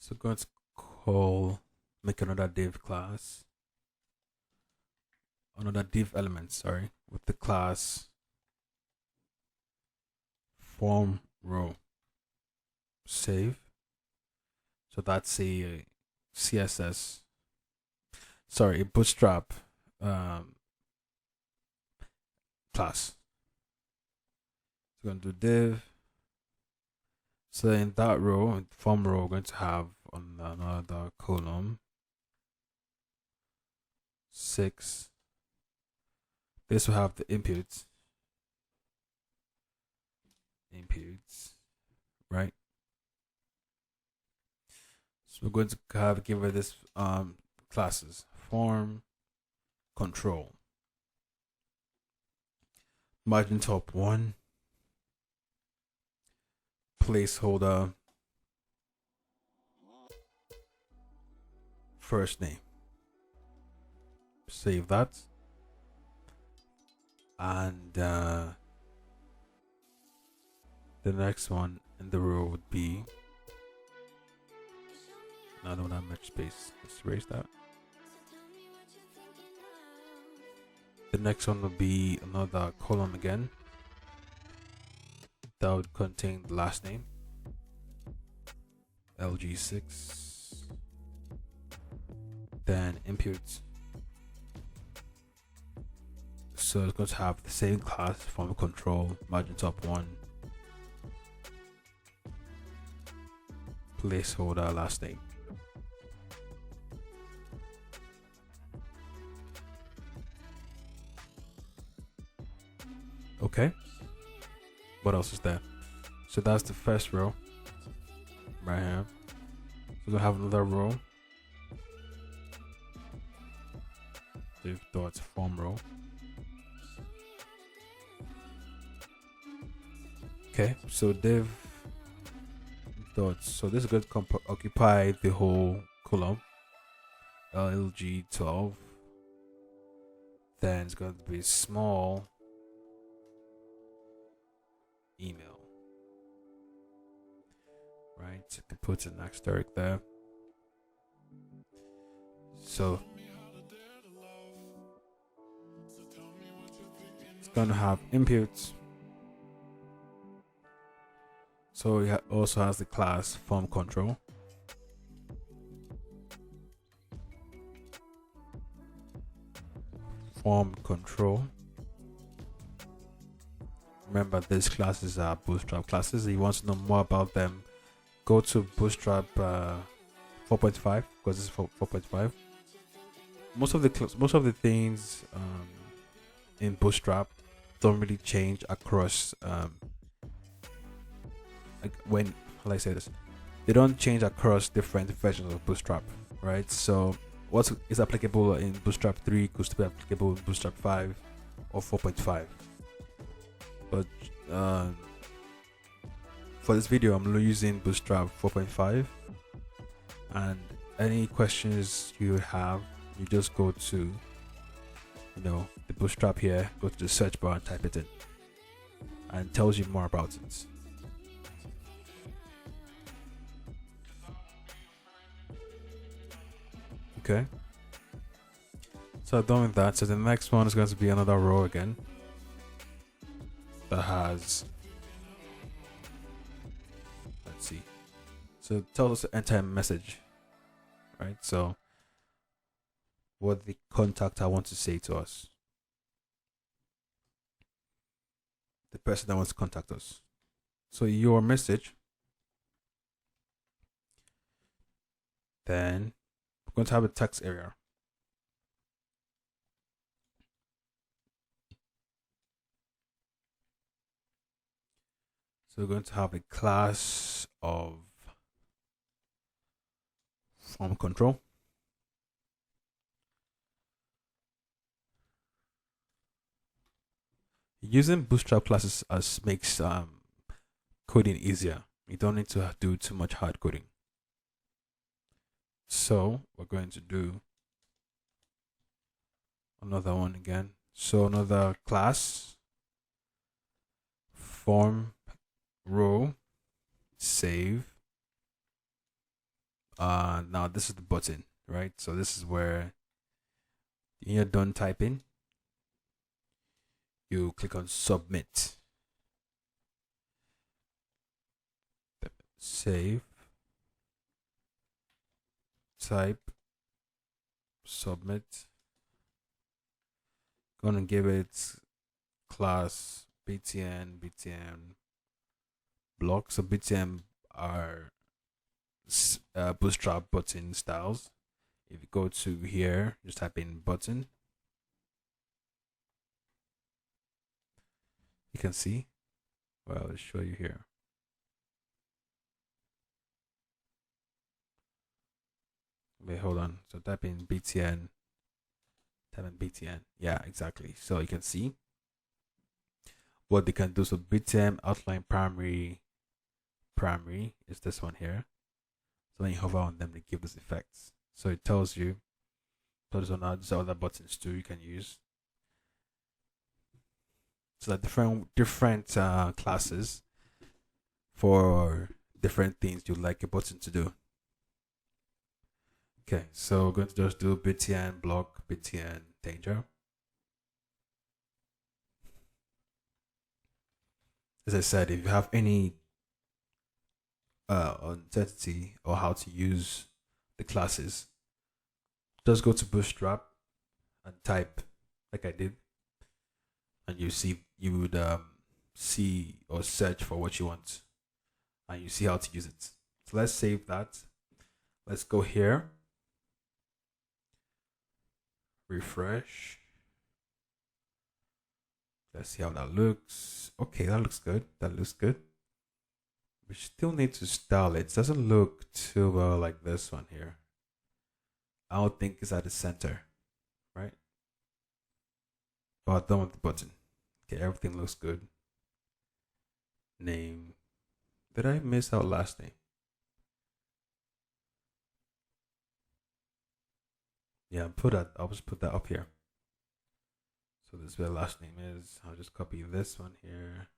So we're going to make another div class, another div element, sorry, with the class form row. Save. So that's a CSS, sorry, a Bootstrap class. So we're going to do div. So in that row, form row, we're going to have another column 6. This will have the inputs, right? So we're going to give it this classes form control, margin top 1, placeholder first name. Save that. And the next one in the row would be, I don't have much space, let's erase that. The next one will be another column again that would contain the last name, LG6, then inputs. So it's going to have the same class form control, margin top 1, placeholder last name. Okay, what else is there? So that's the first row right here. So we'll have another row, div dots form row. Okay, so div dots, so this is going to occupy the whole column, LG12. Then it's going to be small email, right? You can put an asterisk there. So it's going to have inputs. So it also has the class form control. Form control. Remember, these classes are Bootstrap classes. If you want to know more about them, go to Bootstrap 4.5 because it's 4.5. Most of the things in Bootstrap don't really change across. Like when, how do I say this? They don't change across different versions of Bootstrap, right? So what is applicable in Bootstrap 3 could still be applicable in Bootstrap 5 or 4.5. But for this video, I'm using Bootstrap 4.5. And any questions you have, you just go to, the Bootstrap here, go to the search bar and type it in, and it tells you more about it. Okay, so I'm done with that. So the next one is going to be another row again that has So it tells us to enter a message, right? So what the contactor wants to say to us, the person that wants to contact us. So your message, then we're going to have a text area. So we're going to have a class of form control. Using Bootstrap classes makes coding easier. You don't need to do too much hard coding. So we're going to do another one again. So another class, form row, save. Now this is the button, right? So this is where you're done typing, you click on submit. Save, type, submit. Gonna give it class btn block. So btn are Bootstrap button styles. If you go to here, just type in button. You can see. Well, I'll show you here. Wait, hold on. So type in btn. Type in btn. Yeah, exactly. So you can see what they can do. So btn outline primary is this one here. So when you hover on them, they give those effects. So it tells you, those are not other buttons too you can use. So that different classes for different things you'd like a button to do. Okay, so we're going to just do btn block, btn danger. As I said, if you have any uncertainty or how to use the classes, just go to Bootstrap and type like I did, and you would see or search for what you want, and you see how to use it. So let's save that. Let's go here, refresh. Let's see how that looks. Okay, that looks good. That looks good. We still need to style it. It doesn't look too well like this one here. I don't think it's at the center, right? But done with the button. Okay, everything looks good. Name. Did I miss out last name? Yeah, I'll just put that up here. So this is where last name is. I'll just copy this one here.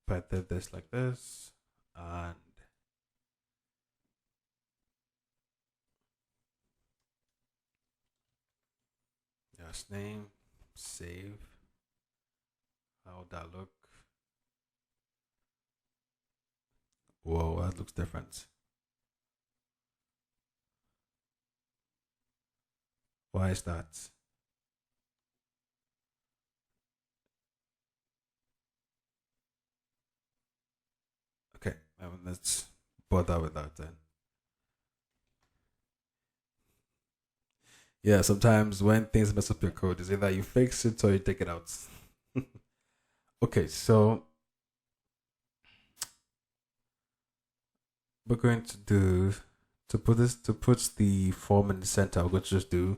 If I did this like this, and last name, save. How would that look? Whoa, that looks different. Why is that? Okay, let's bother with that then. Yeah, sometimes when things mess up your code, is either you fix it or you take it out. Okay, so we're going to do to put the form in the center. We're going to just do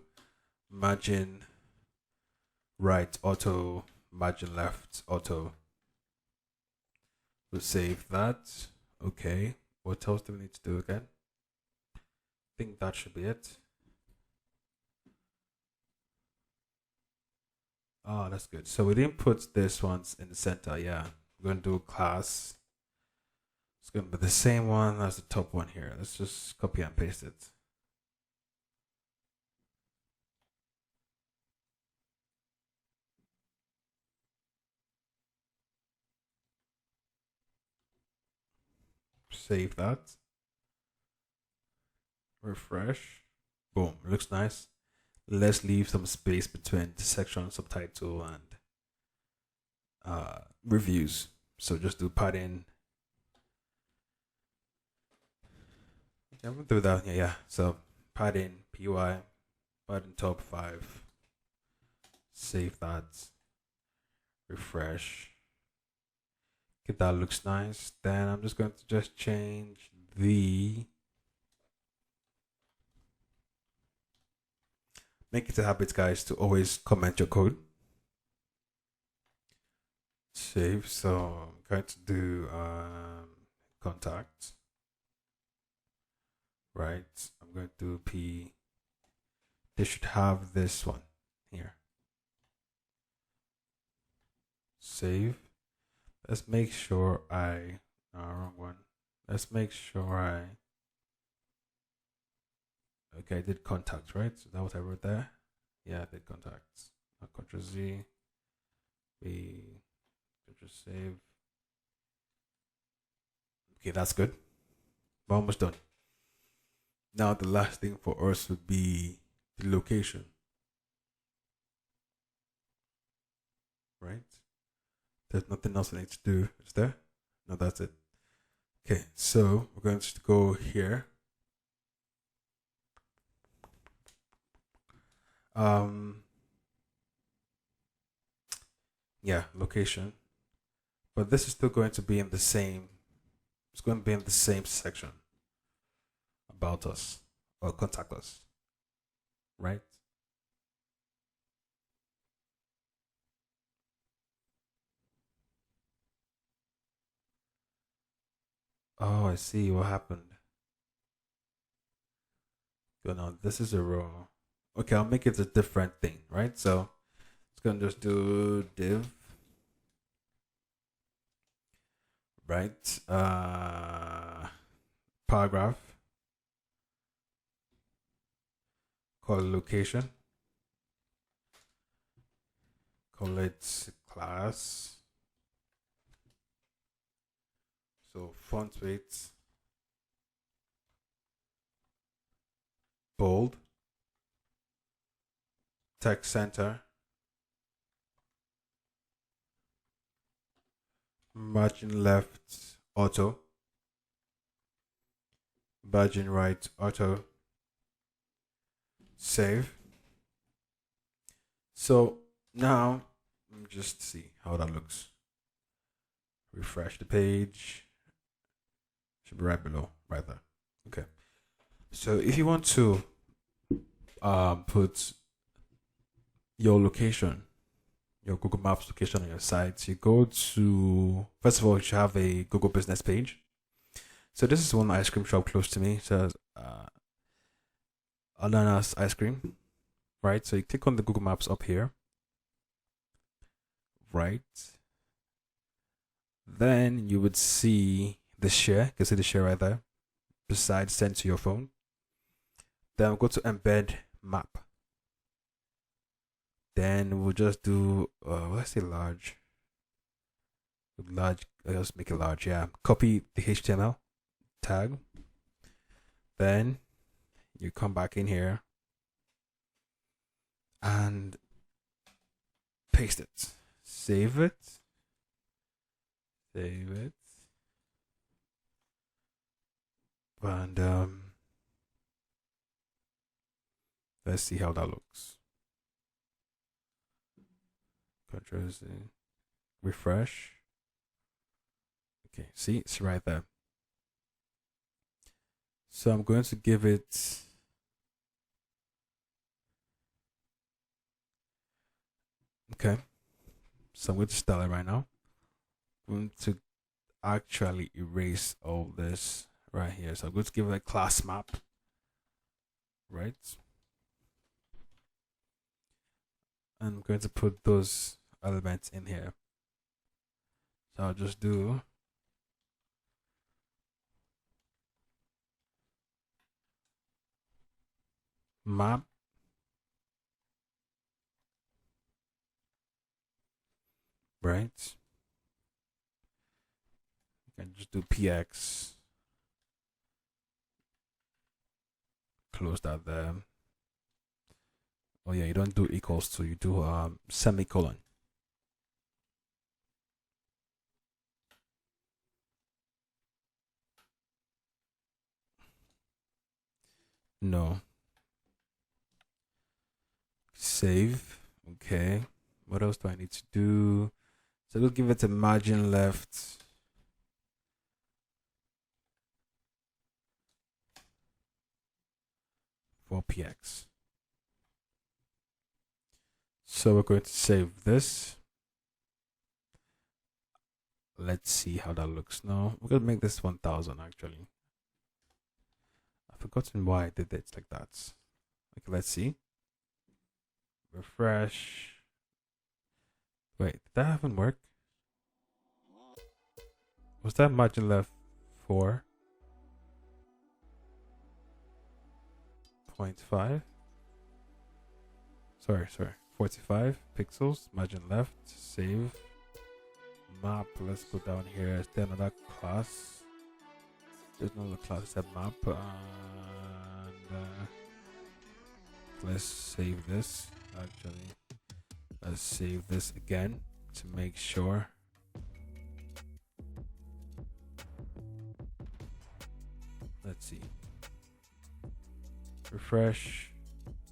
margin right auto, margin left auto. We'll save that. Okay, what else do we need to do again? I think that should be it. Oh, that's good. So we didn't put this ones in the center. Yeah, we're going to do class. It's going to be the same one as the top one here. Let's just copy and paste it. Save that. Refresh. Boom. Looks nice. Let's leave some space between the section, subtitle, and reviews. So just do padding. Okay, I'm gonna do that. Yeah. So padding py, padding top 5. Save that. Refresh. Okay, that looks nice. Then I'm just going to just change the. Make it a habit, guys, to always comment your code. Save. So I'm going to do contact. Right. I'm going to do P. They should have this one here. Save. Let's make sure wrong one. Let's make sure okay, I did contacts, right? So that what I wrote there. Yeah, I did contacts. Now Ctrl Z. Ctrl save. Okay, that's good. We're almost done. Now the last thing for us would be the location. Right? There's nothing else I need to do, is there? No, that's it. Okay, so we're going to go here. Yeah, location. But this is still going to be in the same, it's going to be in the same section. About us or contact us. Right? Oh, I see what happened. Good, now this is a row. Okay, I'll make it a different thing, right? So it's gonna just do div, right? Paragraph, call it location, call it class. So font weight, bold, text center, margin left auto, margin right auto, save. So now let me just see how that looks. Refresh the page. Should be right below, right there. Okay. So if you want to put your location, your Google Maps location on your site, you go to, first of all, you should have a Google business page. So this is one ice cream shop close to me. It says Ananas ice cream, right? So you click on the Google Maps up here, right? Then you would see the share. You can see the share right there. Besides send to your phone. Then we'll go to embed map. Then we'll just do let's say large. Let's make it large, yeah. Copy the HTML tag. Then you come back in here and paste it. Save it. Save it. And let's see how that looks. Control Z. Refresh. Okay, see, it's right there. So I'm going to give it okay. So I'm going to style it right now. I'm going to actually erase all this right here. So I'm going to give it a class map. Right. I'm going to put those elements in here. So I'll just do map, right? You can just do px close that there. Oh yeah, you don't do equals to, you do semicolon. No. Save. Okay. What else do I need to do? So we'll give it a margin left. For px. So we're going to save this. Let's see how that looks now. We're going to make this 1000 actually. I've forgotten why I did it like that. Okay, let's see. Refresh. Wait, did that haven't work? Was that margin left 4.5? Sorry, 45 pixels, margin left, save, map. Let's go down here. Is there another class? There's no other class except map. And let's save this. Actually, let's save this again to make sure. Let's see. Refresh.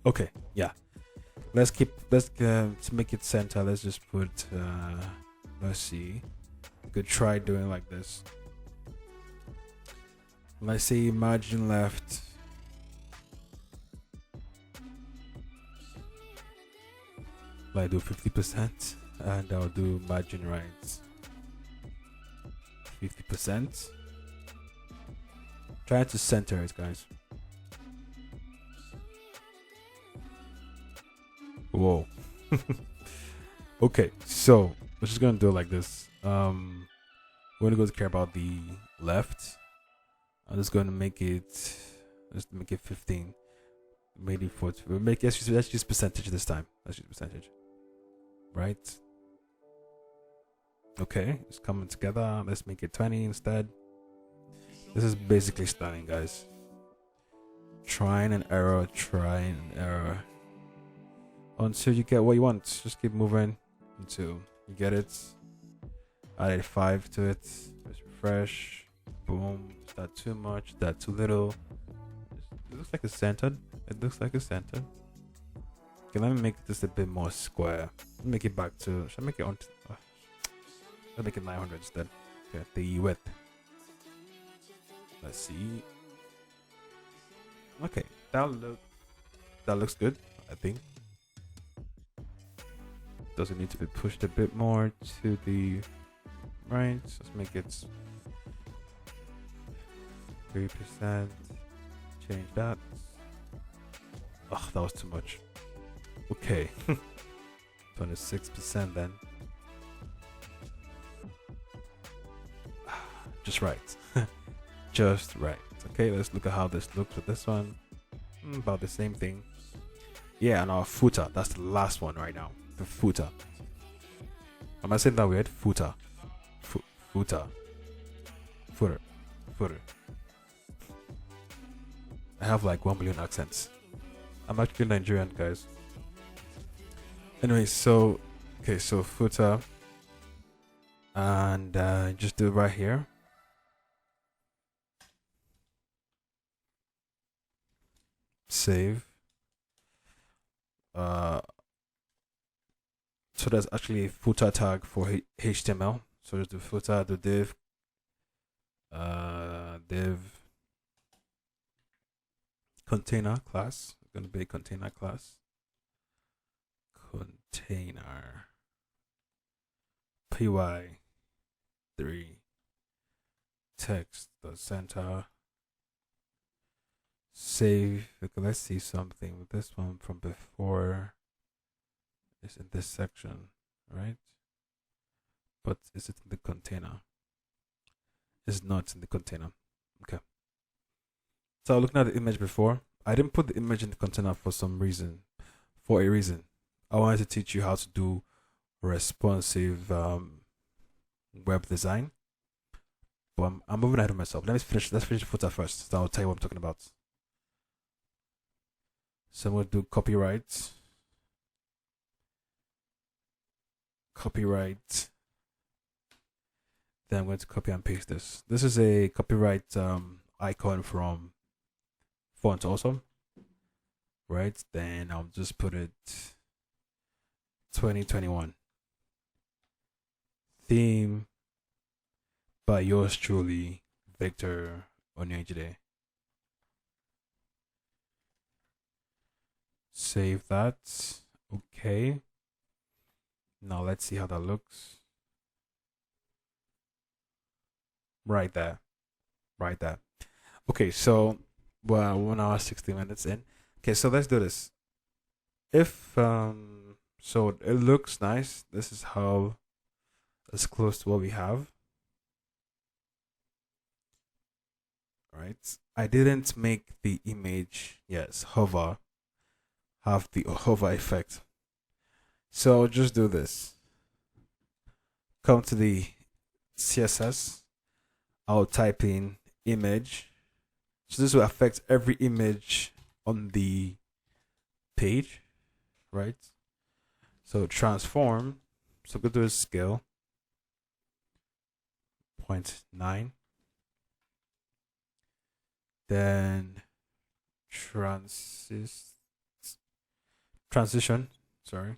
Okay, yeah. Let's to make it center. Let's just put. Let's see. You could try doing like this. Let's say margin left. I do 50%, and I'll do margin right 50%. Try to center it, guys. Whoa. Okay, so we're just gonna do it like this. We're gonna go to care about the left. I'm just gonna make it. Let's make it 15. Maybe 40. We'll make let's use percentage this time. Let's use percentage. Right. Okay, it's coming together. Let's make it 20 instead. This is basically stunning, guys. Trying and error, until you get what you want. Just keep moving until you get it. Added 5 to it. Let's refresh. Boom. Is that too much? Is that too little? It looks like it's centered. It looks like it's centered. Okay, let me make this a bit more square. Let me make it back to. Should I make it on? Let's make it 900 instead. Okay, the width. Let's see. Okay, that looks good, I think. Does it need to be pushed a bit more to the right? Let's make it 3%. Change that. Oh, that was too much. Okay. 26% then. Just right. Just right. Okay, let's look at how this looks with this one. About the same thing. Yeah, and our footer. That's the last one right now. The footer. Am I saying that weird? Footer. Footer. I have like 1 million accents. I'm actually Nigerian, guys. Anyway, so okay, so footer. And just do it right here. Save. So there's actually a footer tag for HTML. So just the footer, the div, container class. It's gonna be a container class. Container py3 text the center. Save. Okay, let's see something with this one from before. It's in this section, right? But is it in the container? It's not in the container. Okay. So looking at the image before, I didn't put the image in the container for some reason. For a reason. I wanted to teach you how to do responsive web design. But I'm moving ahead of myself. Let's finish the footer first. So I'll tell you what I'm talking about. So I'm going to do copyright. Then I'm going to copy and paste this. This is a copyright icon from Font Awesome. Right, then I'll just put it 2021. Theme by yours truly, Victor Onyejide. Save that. Okay. Now let's see how that looks. Right there. Okay, so 1 hour 60 minutes in. Okay, so let's do this. If so it looks nice. This is how it's close to what we have. Right. I didn't make the image, have the hover effect. So I'll just do this. Come to the CSS. I'll type in image. So this will affect every image on the page, right? So transform. So go to a scale 0.9. Then transition. Sorry.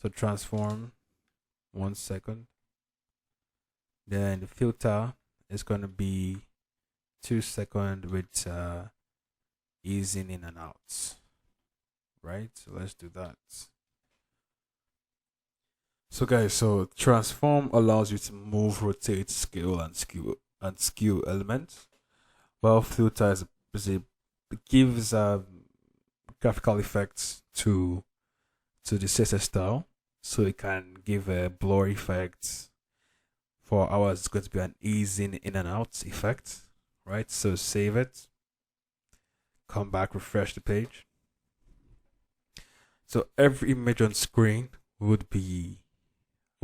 So transform 1 second. Then the filter is going to be 2 seconds with easing in and out. Right? So let's do that. So guys, so transform allows you to move, rotate, scale, and skew elements. While filter gives graphical effects to the CSS style, so it can give a blur effect. For ours, it's going to be an easing in and out effect, right? So save it, come back, refresh the page. So every image on screen would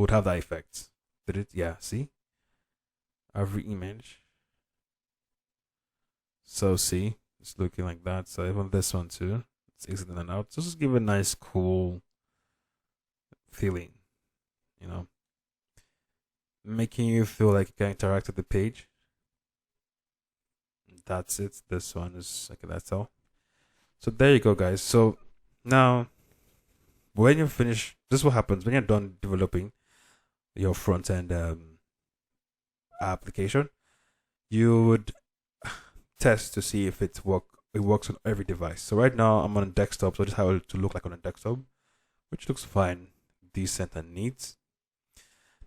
have that effect. Did it? Yeah, see? Every image. So see, it's looking like that. So even this one too, it's easing in and out. Just give a nice, cool feeling, you know, making you feel like you can interact with the page. That's it. This one is okay. That's all. So there you go, guys. So now, when you finish, this is what happens when you're done developing your front end application. You would test to see if it works on every device. So right now I'm on a desktop, so this is how it to look like on a desktop, which looks fine, decent, and neat.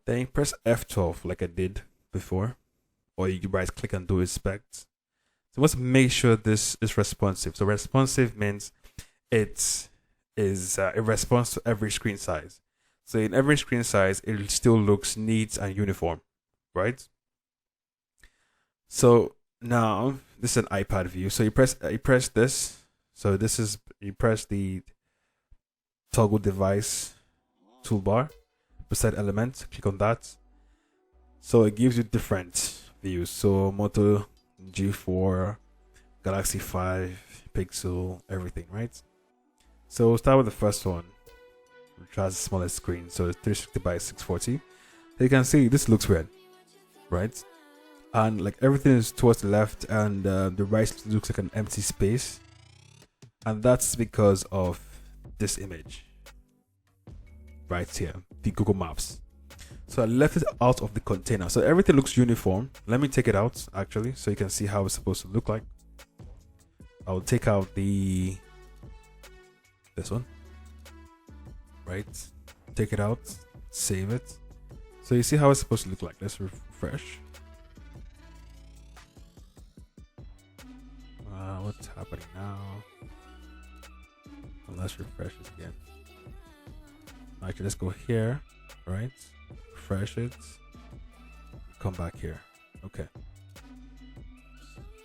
Then you press F12 like I did before, or you right click and do inspect. So let's make sure this is responsive. So responsive means it responds to every screen size. So in every screen size, it still looks neat and uniform, right? So now this is an iPad view. So you press this. So this is, you press the toggle device toolbar beside element, click on that. So it gives you different views. So Moto G4, Galaxy 5, Pixel, everything, right? So we'll start with the first one, which has the smallest screen. So it's 360 by 640. You can see this looks weird, right? And like everything is towards the left, and the right looks like an empty space, and that's because of this image right here, the Google Maps. So I left it out of the container, so everything looks uniform. Let me take it out actually, so you can see how it's supposed to look like. I'll take out this one, right? Take it out, save it. So you see how it's supposed to look like. Let's refresh. What's happening now? And let's refresh it again. Actually, let's go here, right? Refresh it. Come back here. Okay.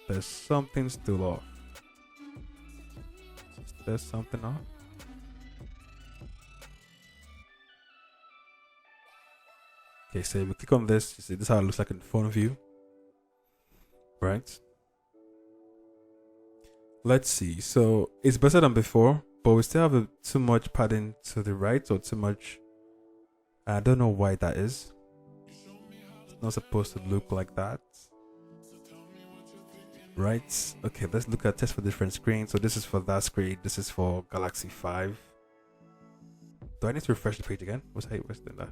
There's something still off. There's something off. Okay, so if we click on this, you see this is how it looks like in phone view, right? Let's see. So it's better than before, but we still have too much padding to the right, or too much. I don't know why that is. It's not supposed to look like that. Right? Okay, let's look at test for different screens. So this is for that screen. This is for Galaxy 5. Do I need to refresh the page again? What's doing that?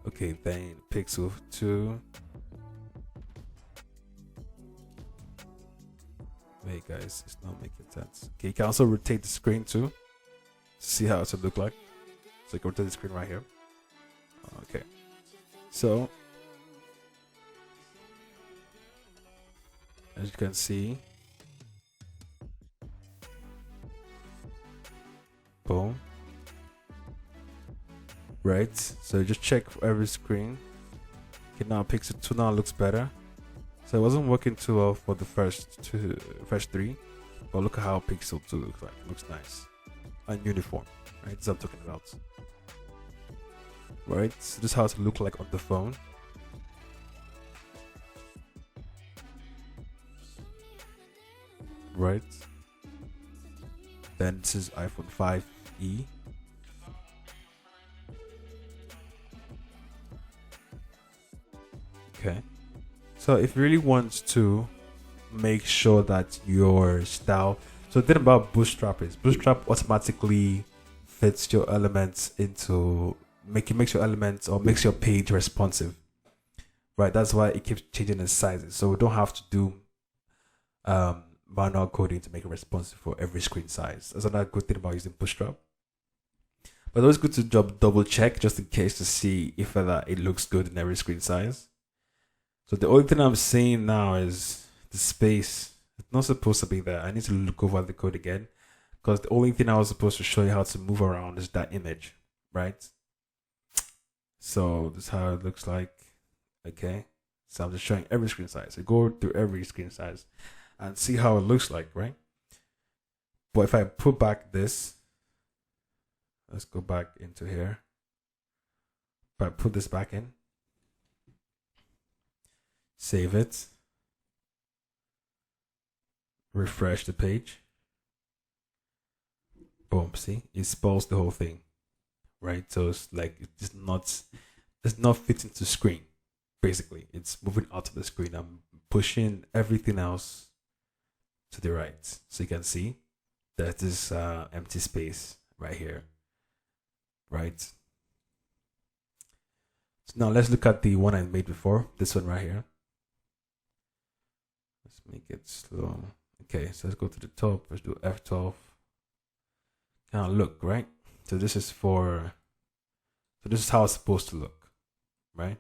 Okay, then Pixel 2. Wait, guys, it's not making sense. Okay, you can also rotate the screen too. See how it should look like. So you can rotate the screen right here. Okay. So as you can see, boom. Right. So just check for every screen. Okay, now Pixel 2 now looks better. So it wasn't working too well for the first 3, but look at how Pixel 2 looks like. It looks nice and uniform, right? That's what I'm talking about. Right, so this is how it looks like on the phone. Right. Then this is iPhone 5e. Okay. So if you really want to make sure that your style, so the thing about Bootstrap is Bootstrap automatically fits your elements into makes your elements or makes your page responsive. Right, that's why it keeps changing the sizes. So we don't have to do manual coding to make it responsive for every screen size. That's another good thing about using Bootstrap. But it's always good to double check just in case to see if it looks good in every screen size. So the only thing I'm seeing now is the space. It's not supposed to be there. I need to look over the code again, because the only thing I was supposed to show you how to move around is that image, right? So this is how it looks like. Okay. So I'm just showing every screen size. So go through every screen size and see how it looks like, right? But if I put back this, let's go back into here. If I put this back in, save it, refresh the page, boom, see, it spoils the whole thing, right? So it's like it's not fitting to screen. Basically, it's moving out of the screen. I'm pushing everything else to the right, so you can see that this empty space right here, right? So now let's look at the one I made before, this one right here. Let's make it slow. Okay, so let's go to the top. Let's do F12. Now look, right? So this is how it's supposed to look, right?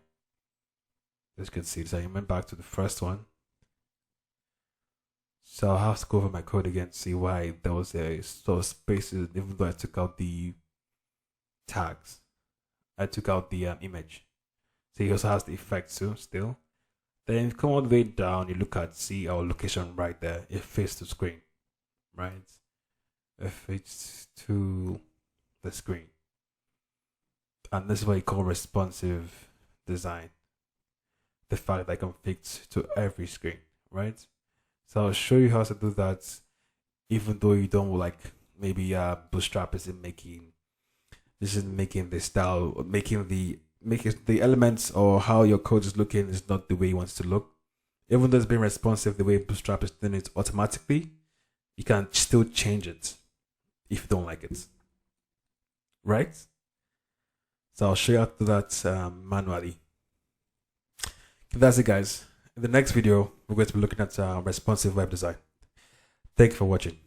As you can see, so I went back to the first one. So I'll have to go over my code again to see why there was a sort of spaces, even though I took out the tags. I took out the image. So he also has the effect too, still. Then you come all the way down, you look at, see our location right there. It fits to screen, right? It fits to the screen. And this is what you call responsive design. The fact that I can fit to every screen, right? So I'll show you how to do that, even though you don't like, maybe Bootstrap isn't making the style, making the elements or how your code is looking is not the way you want it to look. Even though it's being responsive the way Bootstrap is doing it automatically, you can still change it if you don't like it, right? So I'll show you how to do that manually. That's it, guys. In the next video, we're going to be looking at responsive web design. Thank you for watching.